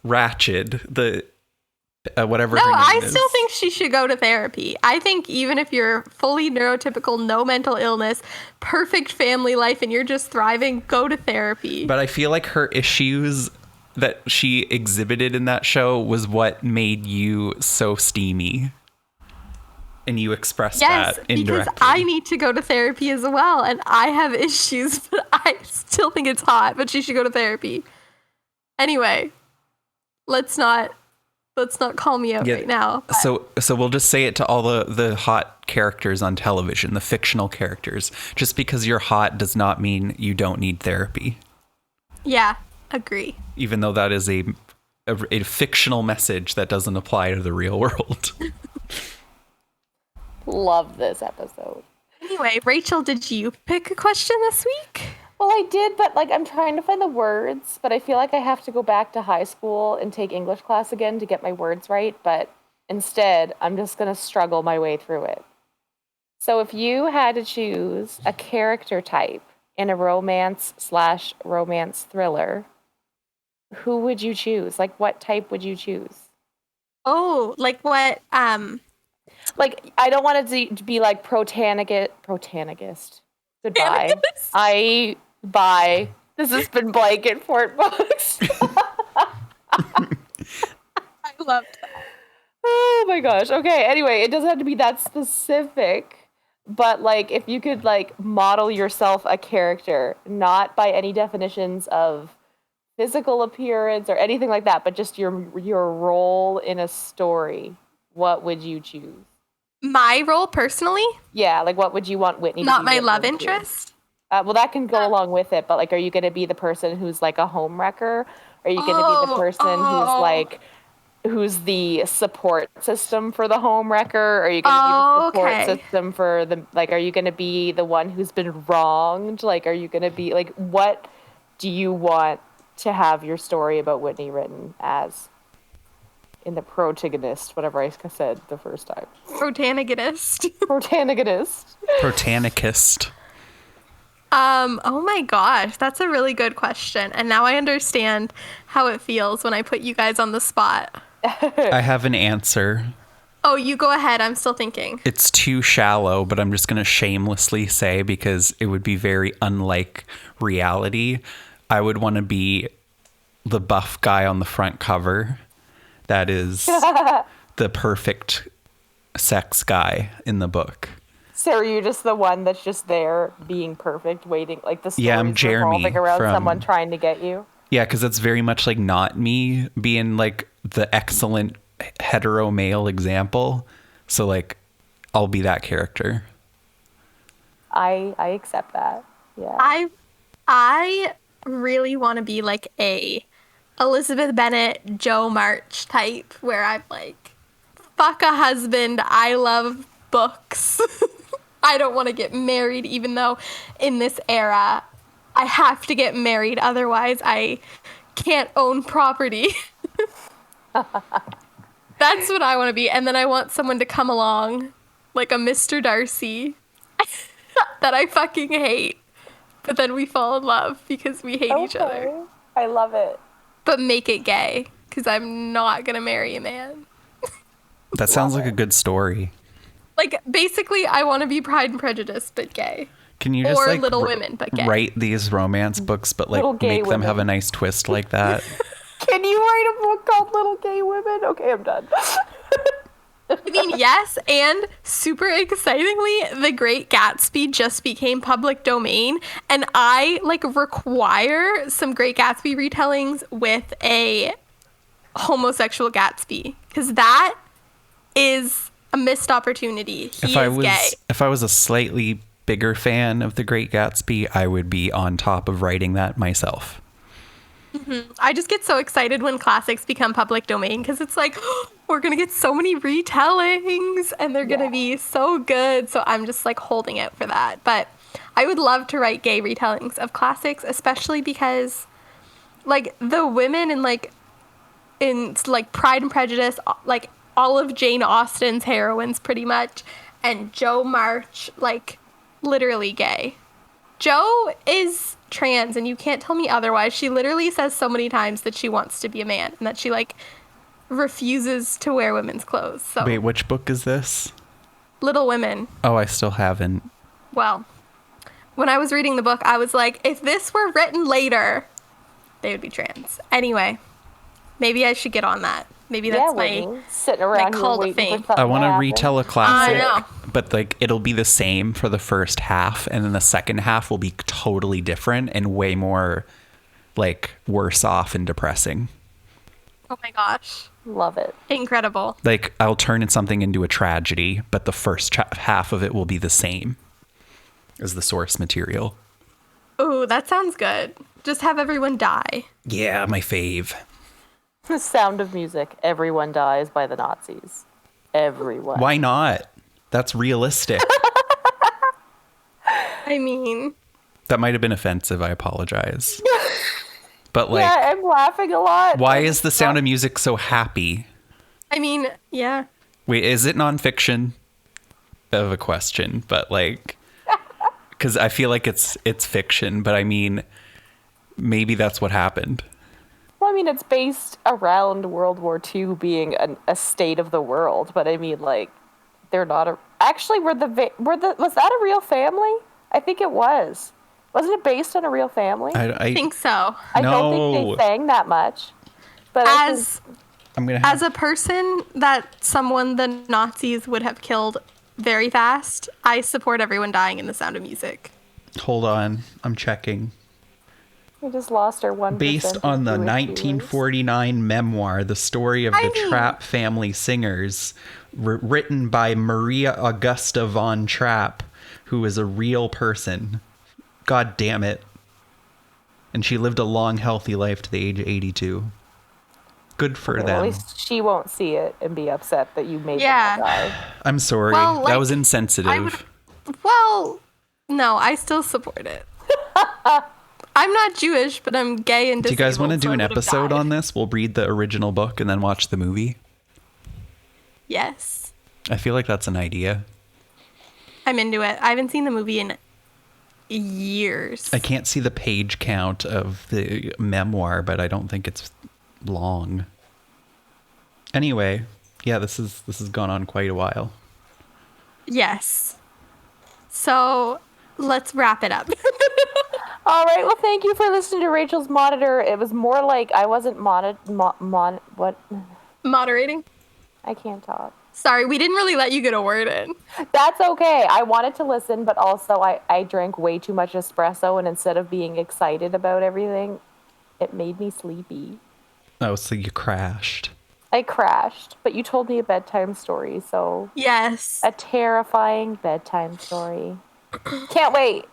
Ratched, the whatever No, her name I is. still think she should go to therapy. I think even if you're fully neurotypical, no mental illness, perfect family life, and you're just thriving, go to therapy. But I feel like her issues that she exhibited in that show was what made you so steamy. And you expressed Yes, that because indirectly. I need to go to therapy as well, and I have issues, but I still think it's hot, but she should go to therapy. Anyway, let's not call me out right now. But So we'll just say it to all the hot characters on television, the fictional characters. Just because you're hot does not mean you don't need therapy. yeah, agree. Even though that is a fictional message that doesn't apply to the real world. Love this episode. Anyway, Rachel, did you pick a question this week? Well, I did, but like I'm trying to find the words, but I feel like I have to go back to high school and take English class again to get my words right, but instead, I'm just going to struggle my way through it. So if you had to choose a character type in a romance/romance thriller, who would you choose? Like what type would you choose? Oh, like what? Like I don't want it to be like protagonist. Goodbye. Bye. This has been Blanket Fort Books. I loved that. Oh my gosh. Okay. Anyway, it doesn't have to be that specific, but like if you could like model yourself a character, not by any definitions of physical appearance or anything like that, but just your role in a story, what would you choose? My role personally, Yeah, like what would you want Whitney to not be my written love into? interest. Well, that can go along with it, but like, are you going to be the person who's like a home wrecker? Are you going to be the person who's like, who's the support system for the home wrecker? Are you going to be the support system for the, like, are you going to be the one who's been wronged? Like, are you going to be like, what do you want to have your story about Whitney written as? In the protagonist, whatever I said the first time. Protagonist. Protagonist. Protanicist. Oh my gosh, that's a really good question. And now I understand how it feels when I put you guys on the spot. I have an answer. Oh, you go ahead. I'm still thinking. It's too shallow, but I'm just going to shamelessly say, because it would be very unlike reality, I would want to be the buff guy on the front cover. That is the perfect sex guy in the book. So are you just the one that's just there being perfect, waiting, like the story's I'm Jeremy revolving around from- someone trying to get you? Yeah, because that's very much like not me being like the excellent hetero male example. So like, I'll be that character. I accept that. Yeah. I really want to be like a Elizabeth Bennet, Joe March type, where I'm like, fuck a husband, I love books. I don't want to get married, even though in this era I have to get married, otherwise I can't own property. That's what I want to be. And then I want someone to come along, like a Mr. Darcy, that I fucking hate. But then we fall in love because we hate each other. I love it. But make it gay, because I'm not going to marry a man. That sounds like a good story. Like, basically, I want to be Pride and Prejudice, but gay. Can you just Or like Little Women, but gay. write these romance books, but Little like gay make them have a women. nice twist like that? Can you write a book called Little Gay Women? Okay, I'm done. I mean, yes, and super excitingly, The Great Gatsby just became public domain, and I, like, require some Great Gatsby retellings with a homosexual Gatsby, because that is a missed opportunity. He is gay. If I was a slightly bigger fan of The Great Gatsby, I would be on top of writing that myself. I just get so excited when classics become public domain because it's like, we're going to get so many retellings and they're going to be so good. So I'm just like holding out for that. But I would love to write gay retellings of classics, especially because like the women in Pride and Prejudice, like all of Jane Austen's heroines pretty much, and Jo March, like literally gay. Jo is trans and you can't tell me otherwise. She literally says so many times that she wants to be a man and that she like refuses to wear women's clothes. So Wait, which book is this? Little Women. Oh, I still haven't. Well, when I was reading the book, I was like, if this were written later, they would be trans. Anyway, maybe I should get on that. Maybe that's my sitting around here call to waiting fame. for something I want to happen. retell a classic, I know. but like it'll be the same for the first half, and then the second half will be totally different and way more like worse off and depressing. Oh my gosh. Love it. Incredible. Like I'll turn something into a tragedy, but the first half of it will be the same as the source material. Ooh, that sounds good. Just have everyone die. Yeah, my fave. The Sound of Music. Everyone dies by the Nazis. Everyone. Why not? That's realistic. I mean, That might have been offensive. I apologize. But like, yeah, I'm laughing a lot. why is The Sound of Music so happy? yeah. Wait, is it nonfiction? Bit of a question, but like, because I feel like it's fiction, but I mean, maybe that's what happened. Well, I mean, it's based around World War II being a state of the world, but I mean, like, they're not a. Actually, was that a real family? I think it was. Wasn't it based on a real family? I think so. I don't think they sang that much. But I'm gonna as a person that someone the Nazis would have killed very fast, I support everyone dying in The Sound of Music. hold on, I'm checking. we just lost our 1%. Based on the of viewers. 1949 memoir, The Story of the Trapp Family Singers, written by Maria Augusta von Trapp, who is a real person. God damn it. And she lived a long, healthy life to the age of 82. Good for Well, them. at least she won't see it and be upset that you made Yeah. them all die. I'm sorry. Well, that like, was insensitive. Well, no, I still support it. I'm not Jewish, but I'm gay and Do you disabled. guys want to do so an I would've episode died. on this? We'll read the original book and then watch the movie. Yes. I feel like that's an idea. I'm into it. I haven't seen the movie in years. I can't see the page count of the memoir, but I don't think it's long. Anyway, yeah, this has gone on quite a while. Yes. So let's wrap it up. All right. Well, thank you for listening to Rachel's Monitor. It was more like I wasn't what? Moderating. I can't talk. Sorry, we didn't really let you get a word in. That's okay. I wanted to listen, but also I drank way too much espresso, and instead of being excited about everything, it made me sleepy. Oh, so you crashed. I crashed, but you told me a bedtime story, so Yes. a terrifying bedtime story. Can't wait.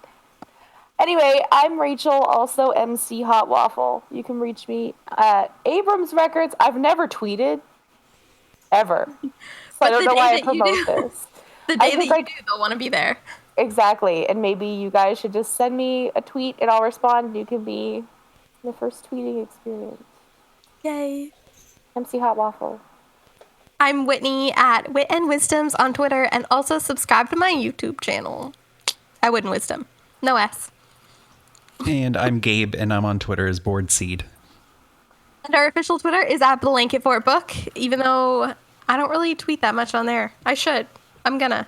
Anyway, I'm Rachel, also MC Hot Waffle. You can reach me at Abrams Records. I've never tweeted, ever. So I don't know why I promote this. The day that you do, they'll want to be there. Exactly, and maybe you guys should just send me a tweet and I'll respond, and you can be the first tweeting experience. Yay. MC Hot Waffle. I'm Whitney at Wit and Wisdoms on Twitter, and also subscribe to my YouTube channel. I Wit and Wisdom. No S. And I'm Gabe, and I'm on Twitter as Board Seed. And our official Twitter is at Blanket Fort Book, even though I don't really tweet that much on there. I should. I'm gonna.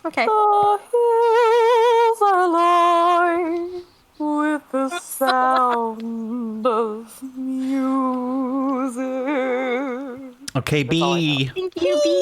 Okay. The hills are lined with the sound of music. Okay, B. Thank you, B.